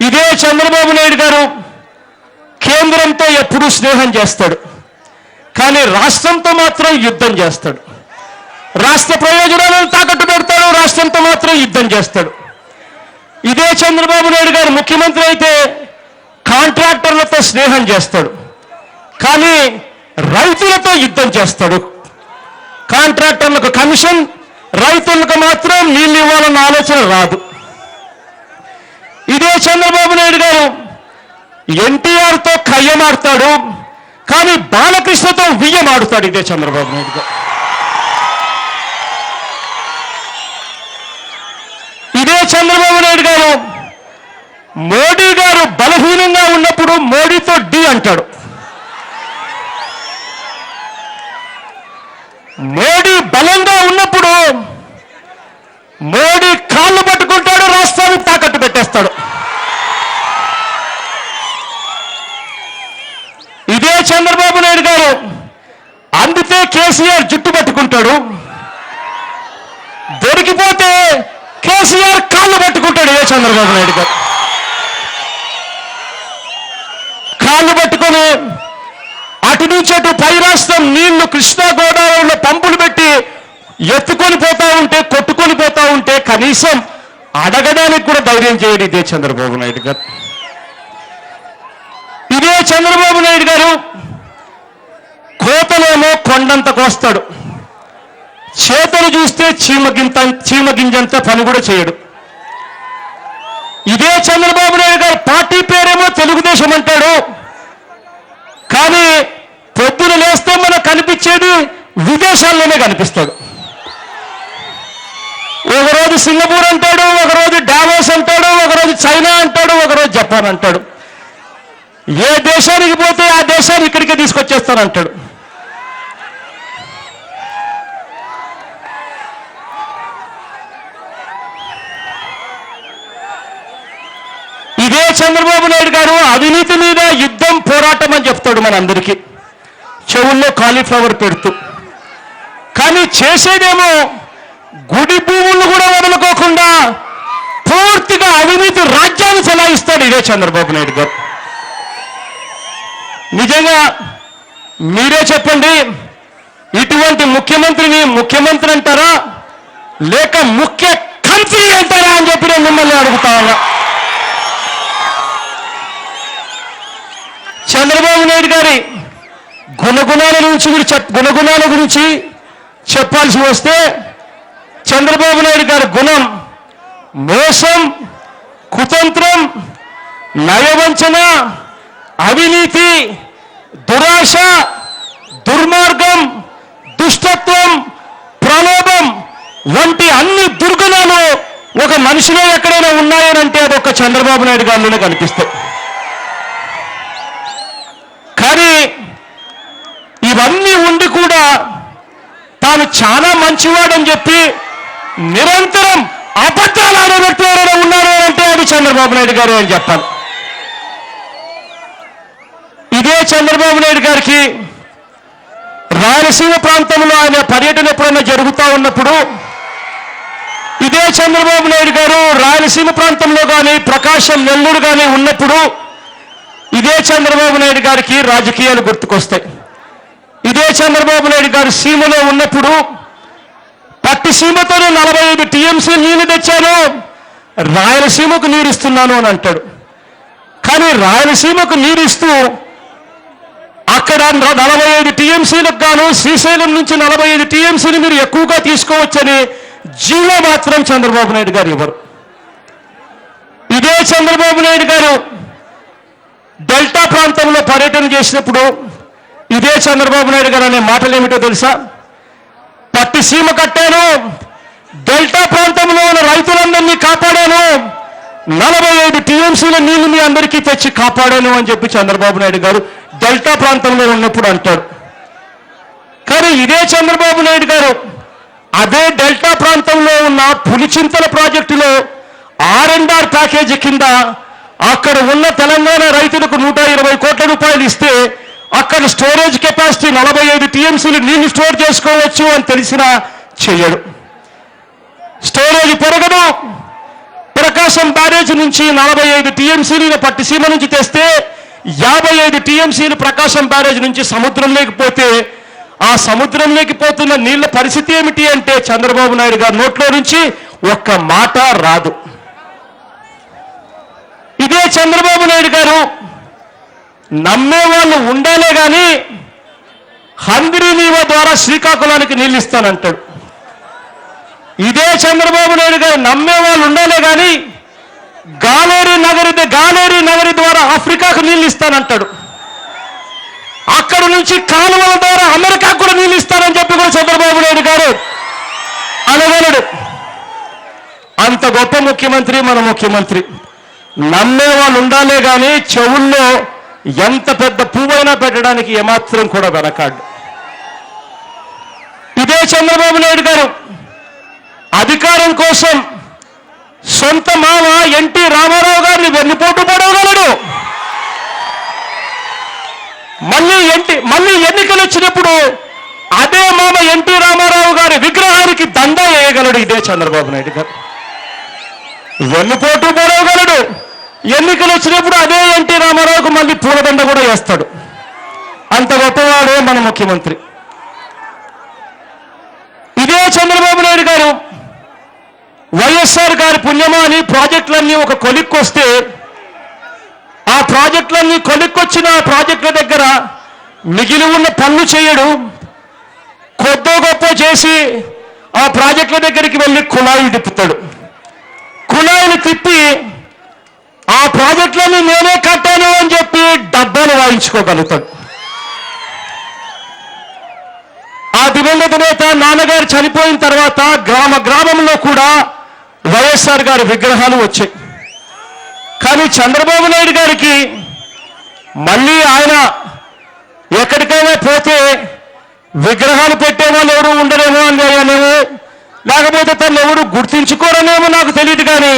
ఇదే చంద్రబాబు నాయుడు గారు కేంద్రంతో ఎప్పుడూ స్నేహం చేస్తాడు, కానీ రాష్ట్రంతో మాత్రం యుద్ధం చేస్తాడు. రాష్ట్ర ప్రయోజనాలను తాకట్టు పెడతాడు, రాష్ట్రంతో మాత్రం యుద్ధం చేస్తాడు. ఇదే చంద్రబాబు నాయుడు గారు ముఖ్యమంత్రి అయితే కాంట్రాక్టర్లతో స్నేహం చేస్తాడు, కానీ రైతులతో యుద్ధం చేస్తాడు. కాంట్రాక్టర్లకు కమిషన్, రైతులకు మాత్రం నీళ్ళు ఇవ్వాలన్న ఆలోచన రాదు. ఇదే చంద్రబాబు నాయుడు గారు ఎన్టీఆర్తో కయ్యమాడతాడు, కానీ బాలకృష్ణతో వియ్యమాడుతాడు. ఇదే చంద్రబాబు నాయుడు గారు. ఇదే చంద్రబాబు నాయుడు గారు మోడీ గారు బలహీనంగా ఉన్నప్పుడు మోడీతో డి అంటాడు, మోడీ బలంగా ఉన్నప్పుడు మోడీ కాళ్ళు పట్టుకుంటాడు, రాష్ట్రాన్ని తాకట్టు పెట్టేస్తాడు. ఇదే చంద్రబాబు నాయుడు గారు అందితే కేసీఆర్ జుట్టు పట్టుకుంటాడు, దొరికిపోతే కేసీఆర్ కాళ్ళు పట్టుకుంటాడు. ఇదే చంద్రబాబు నాయుడు గారు కాళ్ళు పట్టుకొని అటు నుంచి అటు పై రాష్ట్రం నీళ్లు కృష్ణా గోదావరిలో పంపులు పెట్టి ఎత్తుకొని పోతా ఉంటే, కొట్టుకొని పోతా ఉంటే కనీసం అడగడానికి కూడా ధైర్యం చేయడు ఇదే చంద్రబాబు నాయుడు గారు. ఇదే చంద్రబాబు నాయుడు గారు కోతలేమో కొండంత కోస్తాడు, చేతలు చూస్తే చీమగింజంత పని కూడా చేయడు. ఇదే చంద్రబాబు నాయుడు గారు పార్టీ పేరేమో తెలుగుదేశం అంటాడు, కానీ పొద్దున లేస్తే మనకు కనిపించేది విదేశాల్లోనే కనిపిస్తాడు. ఒకరోజు సింగపూర్ అంటాడు, ఒకరోజు డావోస్ అంటాడు, ఒకరోజు చైనా అంటాడు, ఒకరోజు జపాన్ అంటాడు. ఏ దేశానికి పోతే ఆ దేశాన్ని ఇక్కడికే తీసుకొచ్చేస్తానంటాడు. ఇదే చంద్రబాబు నాయుడు గారు అవినీతి మీద యుద్ధం పోరాటం అని చెప్తాడు మనందరికీ, చెవుల్లో కాలీఫ్లవర్ పెడుతూ. కానీ చేసేదేమో గుడి భూములను కూడా వదులుకోకుండా పూర్తిగా అవినీతి రాజ్యాన్ని చలాయిస్తాడు ఇదే చంద్రబాబు నాయుడు గారు. నిజంగా మీరే చెప్పండి, ఇటువంటి ముఖ్యమంత్రిని ముఖ్యమంత్రి అంటారా లేక ముఖ్య కంత్రి అంటారా అని చెప్పి నేను మిమ్మల్ని అడుగుతా ఉన్నా. చంద్రబాబు నాయుడు గారి గుణగుణాల గురించి చెప్పాల్సి వస్తే, చంద్రబాబు నాయుడు గారి గుణం మోసం, కుతంత్రం, నయవంచన, అవినీతి, దురాశ, దుర్మార్గం, దుష్టత్వం, ప్రలోభం వంటి అన్ని దుర్గుణాలు ఒక మనిషిలో ఎక్కడైనా ఉన్నాయనంటే అది ఒక చంద్రబాబు నాయుడు గారిలోనే కనిపిస్తాయి. కానీ ఇవన్నీ ఉండి కూడా తాను చాలా మంచివాడని చెప్పి నిరంతరం అబద్ధాలు ఆడే వ్యక్తి ఎవరైనా ఉన్నారు అంటే అది చంద్రబాబు నాయుడు గారు అని చెప్పాలి. ఇదే చంద్రబాబు నాయుడు గారికి రాయలసీమ ప్రాంతంలో ఆయన పర్యటన ఎప్పుడైనా జరుగుతూ ఉన్నప్పుడు, ఇదే చంద్రబాబు నాయుడు గారు రాయలసీమ ప్రాంతంలో కానీ ప్రకాశం, నెల్లూరు కానీ ఉన్నప్పుడు ఇదే చంద్రబాబు నాయుడు గారికి రాజకీయాలు గుర్తుకొస్తాయి. ఇదే చంద్రబాబు నాయుడు గారు సీమలో ఉన్నప్పుడు పట్టిసీమతోనే 45 టీఎంసీ నీళ్లు తెచ్చాను, రాయలసీమకు నీరిస్తున్నాను అని అంటాడు. కానీ రాయలసీమకు నీరిస్తూ అక్కడ 45 టీఎంసీలకు గాను శ్రీశైలం నుంచి 45 టీఎంసీని మీరు ఎక్కువగా తీసుకోవచ్చని జీవో మాత్రం చంద్రబాబు నాయుడు గారు ఇవ్వరు. ఇదే చంద్రబాబు నాయుడు గారు డెల్టా ప్రాంతంలో పర్యటన చేసినప్పుడు ఇదే చంద్రబాబు నాయుడు గారు అనే మాటలు ఏమిటో తెలుసా? పట్టిసీమ కట్టాను, డెల్టా ప్రాంతంలో ఉన్న రైతులందరినీ కాపాడాను, 45 టీఎంసీల నీళ్లు మీ అందరికీ తెచ్చి కాపాడాను అని చెప్పి చంద్రబాబు నాయుడు గారు డెల్టా ప్రాంతంలో ఉన్నప్పుడు అంటాడు. కానీ ఇదే చంద్రబాబు నాయుడు గారు అదే డెల్టా ప్రాంతంలో ఉన్న పులిచింతల ప్రాజెక్టులో R&R ప్యాకేజీ కింద అక్కడ ఉన్న తెలంగాణ రైతులకు 120 కోట్ల రూపాయలు ఇస్తే అక్కడ స్టోరేజ్ కెపాసిటీ 45 టీఎంసీలు నీళ్లు స్టోర్ చేసుకోవచ్చు అని తెలిసినా చెయ్యడు. స్టోరేజ్ పెరగదు. ప్రకాశం బ్యారేజ్ నుంచి 45 టీఎంసీలు పట్టిసీమ నుంచి తెస్తే 55 టీఎంసీలు ప్రకాశం బ్యారేజ్ నుంచి సముద్రంలోకి పోతే ఆ సముద్రంలోకి పోతున్న నీళ్ల పరిస్థితి ఏమిటి అంటే చంద్రబాబు నాయుడు గారి నోట్లో నుంచి ఒక్క మాట రాదు. ఇదే చంద్రబాబు నాయుడు గారు నమ్మే వాళ్ళు ఉండాలే కానీ హంద్రీ నీవ ద్వారా శ్రీకాకుళానికి నీళ్ళు ఇస్తానంటాడు. ఇదే చంద్రబాబు నాయుడు గారు నమ్మే వాళ్ళు ఉండాలే కానీ గాలేరి నగరి ద్వారా ఆఫ్రికాకు నీళ్ళు ఇస్తానంటాడు. అక్కడి నుంచి కాలువల ద్వారా అమెరికాకు కూడా నీళ్ళు ఇస్తానని చెప్పి కూడా చంద్రబాబు నాయుడు గారు అనగలడు. అంత గొప్ప ముఖ్యమంత్రి మన ముఖ్యమంత్రి. నమ్మే వాళ్ళు ఉండాలే కానీ చెవుల్లో ఎంత పెద్ద పువ్వైనా పెట్టడానికి ఏమాత్రం కూడా వెనకాడు. ఇదే చంద్రబాబు నాయుడు గారు అధికారం కోసం సొంత మామ ఎన్టీ రామారావు గారిని వెన్నుపోటు పడవగలడు. మళ్ళీ ఎన్నికలు వచ్చినప్పుడు అదే మామ ఎన్టీ రామారావు గారి విగ్రహానికి దండ వేయగలడు ఇదే చంద్రబాబు నాయుడు గారు. వెన్నుపోటు పడవగలడు. ఎన్నికలు వచ్చినప్పుడు అదే ఎన్టీ రామారావుకు మళ్ళీ పూలదండ కూడా వేస్తాడు. అంత గొప్పవాడే మన ముఖ్యమంత్రి. ఇదే చంద్రబాబు నాయుడు గారు వైఎస్ఆర్ గారి పుణ్యమా అని ప్రాజెక్టులన్నీ ఒక కొలిక్కొస్తే ఆ ప్రాజెక్టులన్నీ కొలిక్కొచ్చిన ఆ ప్రాజెక్టుల దగ్గర మిగిలి ఉన్న పనులు చేయడు. కొద్దో గొప్ప చేసి ఆ ప్రాజెక్టుల దగ్గరికి వెళ్ళి కుళాయిలు తిప్పుతాడు. కుళాయిలు తిప్పి ఆ ప్రాజెక్టులన్నీ నేనే కట్టాను అని చెప్పి డబ్బాలు వాయించుకోగలుగుతాడు. ఆ దివంగత నేత నాన్నగారు చనిపోయిన తర్వాత గ్రామంలో కూడా వైఎస్ఆర్ గారి విగ్రహాలు వచ్చాయి. కానీ చంద్రబాబు నాయుడు గారికి మళ్ళీ ఆయన ఎక్కడికైనా పోతే విగ్రహాలు పెట్టేవాళ్ళు ఎవరు ఉండరేమో అనేమో, లేకపోతే తను ఎవరు గుర్తించుకోరనేమో నాకు తెలియదు. కానీ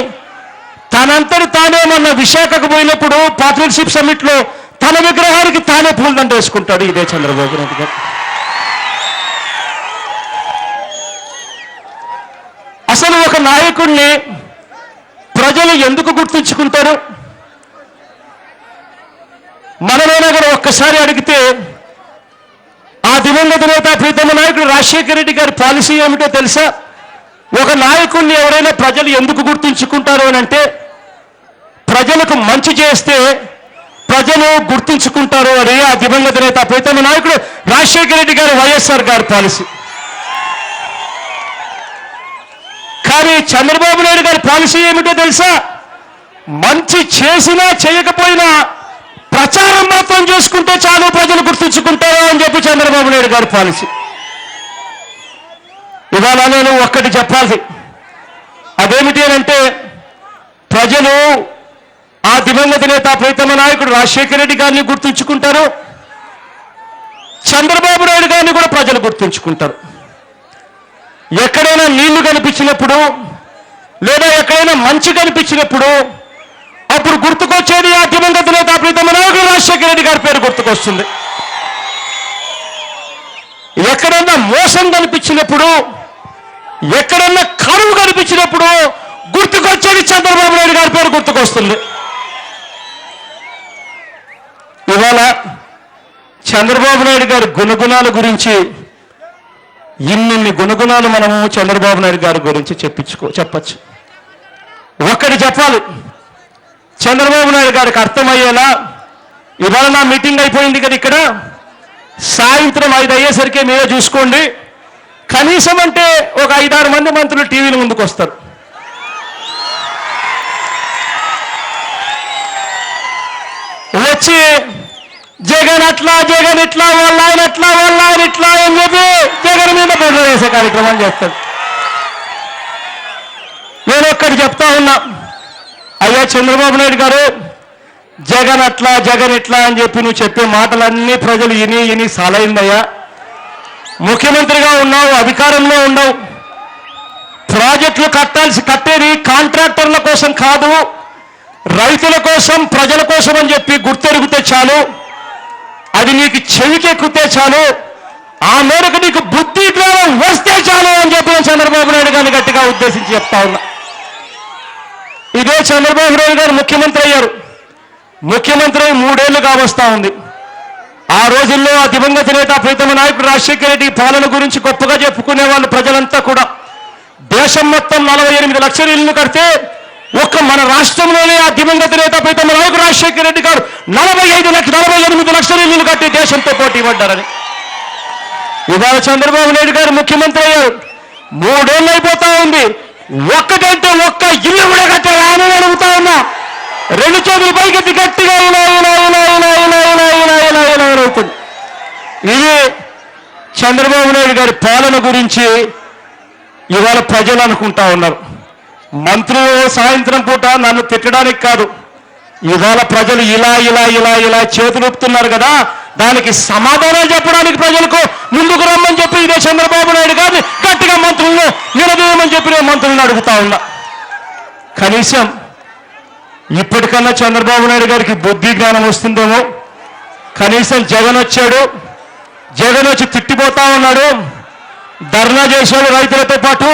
తనంతటి తానే మొన్న విశాఖకు పోయినప్పుడు పార్ట్నర్షిప్ సమ్మిట్లో తన విగ్రహానికి తానే పూలదండ వేసుకుంటాడు ఇదే చంద్రబాబు నాయుడు గారు. అసలు ఒక నాయకుడిని ప్రజలు ఎందుకు గుర్తుంచుకుంటారు? మనమైనా కూడా ఒక్కసారి అడిగితే ఆ దివంగత నేత ప్రీతమ నాయకుడు రాజశేఖర రెడ్డి గారి పాలసీ ఏమిటో తెలుసా? ఒక నాయకుడిని ఎవరైనా ప్రజలు ఎందుకు గుర్తుంచుకుంటారు అని అంటే, ప్రజలకు మంచి చేస్తే ప్రజలు గుర్తుంచుకుంటారు అని ఆ దివంగత నేత ప్రీతమ నాయకుడు రాజశేఖర రెడ్డి గారి వైఎస్ఆర్ గారి పాలసీ. కానీ చంద్రబాబు నాయుడు గారి పాలసీ ఏమిటో తెలుసా? మంచి చేసినా చేయకపోయినా ప్రచారం మాత్రం చేసుకుంటే చాలు ప్రజలు గుర్తుంచుకుంటారు అని చెప్పి చంద్రబాబు నాయుడు గారి పాలసీ. ఇవాళ నేను ఒక్కటి చెప్పాలి, అదేమిటి అంటే ప్రజలు ఆ దివంగత నేత ప్రీతమ నాయకుడు రాజశేఖర రెడ్డి గారిని గుర్తుంచుకుంటారు, చంద్రబాబు నాయుడు గారిని కూడా ప్రజలు గుర్తుంచుకుంటారు. ఎక్కడైనా నీళ్లు కనిపించినప్పుడు లేదా ఎక్కడైనా మంచి కనిపించినప్పుడు అప్పుడు గుర్తుకొచ్చేది ఆ దివంగత నేత ప్రీతమ నాయకుడు రాజశేఖర రెడ్డి గారి పేరు గుర్తుకొస్తుంది. ఎక్కడన్నా మోసం కనిపించినప్పుడు, ఎక్కడన్నా కరువు కనిపించినప్పుడు గుర్తుకొచ్చేది చంద్రబాబు నాయుడు గారి పేరు గుర్తుకొస్తుంది. ఇవాళ చంద్రబాబు నాయుడు గారి గుణగుణాల గురించి ఇన్ని గుణగుణాలు మనము చంద్రబాబు నాయుడు గారి గురించి చెప్పచ్చు. ఒక్కటి చెప్పాలి, చంద్రబాబు నాయుడు గారికి అర్థమయ్యేలా. ఇవాళ నా మీటింగ్ అయిపోయింది కదా ఇక్కడ, సాయంత్రం 5 అయ్యేసరికి మీరే చూసుకోండి, కనీసం అంటే ఒక 5-6 మంది మంత్రులు టీవీల ముందుకు వస్తారు. వచ్చి జగన్ అట్లా, జగన్ ఇట్లా, వాళ్ళ ఆయన అట్లా, వాళ్ళ ఆయన ఇట్లా అని చెప్పి జగన్ మీద బొడ్లు వేసే కార్యక్రమం చేస్తారు. నేను ఒక్కటి చెప్తా ఉన్నా, అయ్యా చంద్రబాబు నాయుడు గారు, జగన్ అట్లా, జగన్ ఇట్లా అని చెప్పి నువ్వు చెప్పే మాటలన్నీ ప్రజలు ఇని సాలైందయ్యా. ముఖ్యమంత్రిగా ఉన్నావు, అధికారంలో ఉన్నావు, ప్రాజెక్టులు కట్టేది కాంట్రాక్టర్ల కోసం కాదు, రైతుల కోసం, ప్రజల కోసం అని చెప్పి గుర్తెరిగితే చాలు, అది నీకు చెవికెక్కితే చాలు, ఆ మేరకు నీకు బుద్ధి జ్ఞానం వస్తే చాలు అని చెప్పి చంద్రబాబు నాయుడు గారిని గట్టిగా ఉద్దేశించి చెప్తా ఉన్నా. ఇదే చంద్రబాబు నాయుడు గారు ముఖ్యమంత్రి అయ్యారు, ముఖ్యమంత్రి 3 ఏళ్లు కావస్తా ఉంది. ఆ రోజుల్లో ఆ దివంగత నేత ప్రీతమ నాయకుడు రాజశేఖర రెడ్డి పాలన గురించి గొప్పగా చెప్పుకునే వాళ్ళు ప్రజలంతా కూడా. దేశం మొత్తం 48 లక్షల ఇళ్లు కడితే ఒక్క మన రాష్ట్రంలోనే ఆ దివంగత నేత ప్రీతమ నాయకుడు రాజశేఖర రెడ్డి గారు 48 లక్షల ఇళ్లు కట్టి దేశంతో పోటీ పడ్డారని. ఇవాళ చంద్రబాబు నాయుడు గారు ముఖ్యమంత్రి అయ్యారు, 3 ఏళ్ళు అయిపోతా ఉంది, ఒక్కటంటే ఒక్క ఇల్లు కూడా కట్టారా అని అడుగుతా ఉన్నా. 2 చేతులు పైకెత్తి గట్టిగా ఇలా అవుతుంది. ఇది చంద్రబాబు నాయుడు గారి పాలన గురించి ఇవాళ ప్రజలు అనుకుంటా ఉన్నారు. మంత్రులు సాయంత్రం పూట నన్ను తిట్టడానికి కాదు, ఇవాళ ప్రజలు ఇలా చేతులు ఊపుతున్నారు కదా, దానికి సమాధానం చెప్పడానికి ప్రజలకు ముందుకు రమ్మని చెప్పి ఇదే చంద్రబాబు నాయుడు గారిని గట్టిగా మంత్రులను నిలదీయమని చెప్పి నేను మంత్రులను అడుగుతా ఉన్నా. కనీసం ఇప్పటికన్నా చంద్రబాబు నాయుడు గారికి బుద్ధి జ్ఞానం వస్తుందేమో. కనీసం జగన్ వచ్చాడు, జగన్ వచ్చి తిట్టిపోతా ఉన్నాడు, ధర్నా చేశాడు రైతులతో పాటు.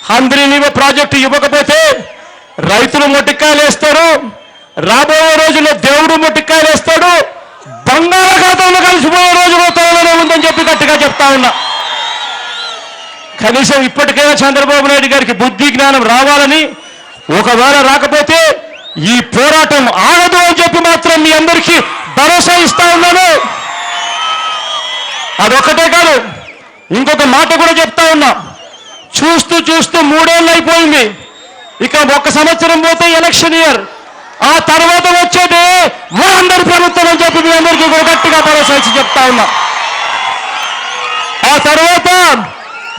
హంద్రీనీవ ప్రాజెక్టు ఇవ్వకపోతే రైతులు మొట్టికాయలు వేస్తారు, రాబోయే రోజుల్లో దేవుడు మొట్టికాయలు వేస్తాడు, బంగాళాఖాతంలో కలిసిపోయే రోజు త్వరలోనే ఉందని చెప్పి గట్టిగా చెప్తా ఉన్నా. కనీసం ఇప్పటికైనా చంద్రబాబు నాయుడు గారికి బుద్ధి జ్ఞానం రావాలని, ఒకవేళ రాకపోతే ఈ పోరాటం ఆగదు అని చెప్పి మాత్రం మీ అందరికీ భరోసా ఇస్తా ఉన్నాను. అదొక్కటే కాదు, ఇంకొక మాట కూడా చెప్తా ఉన్నా. చూస్తూ 3 ఏళ్ళు అయిపోయింది, ఇక 1 సంవత్సరం పోతే ఎలక్షన్ ఇయర్, ఆ తర్వాత వచ్చేది మా అందరి ప్రభుత్వం అని చెప్పి మీ అందరికీ కూడా గట్టిగా భరోసా ఇచ్చి చెప్తా ఉన్నా. ఆ తర్వాత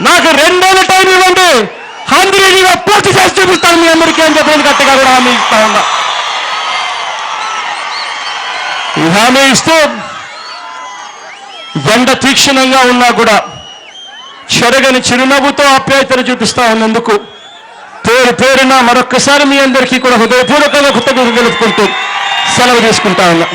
నాకు 2 ఏళ్ళ టైం ఇవ్వండి, హంద్రీనీగా పూర్తి చేసి చూపిస్తాను మీ అందరికీ అని చెప్పి గట్టిగా కూడా హామీ ఇస్తా ఉన్నా. ఈ హామీ ఇస్తూ ఎండ తీక్షణంగా ఉన్నా కూడా చెరగని చిరునవ్వుతో ఆప్యాయతను చూపిస్తా ఉన్నందుకు పేరు పేరున మరొక్కసారి మీ అందరికీ కూడా హృదయపూర్వకంగా కృతజ్ఞతలు తెలుపుకుంటూ సెలవు తీసుకుంటా ఉన్నా.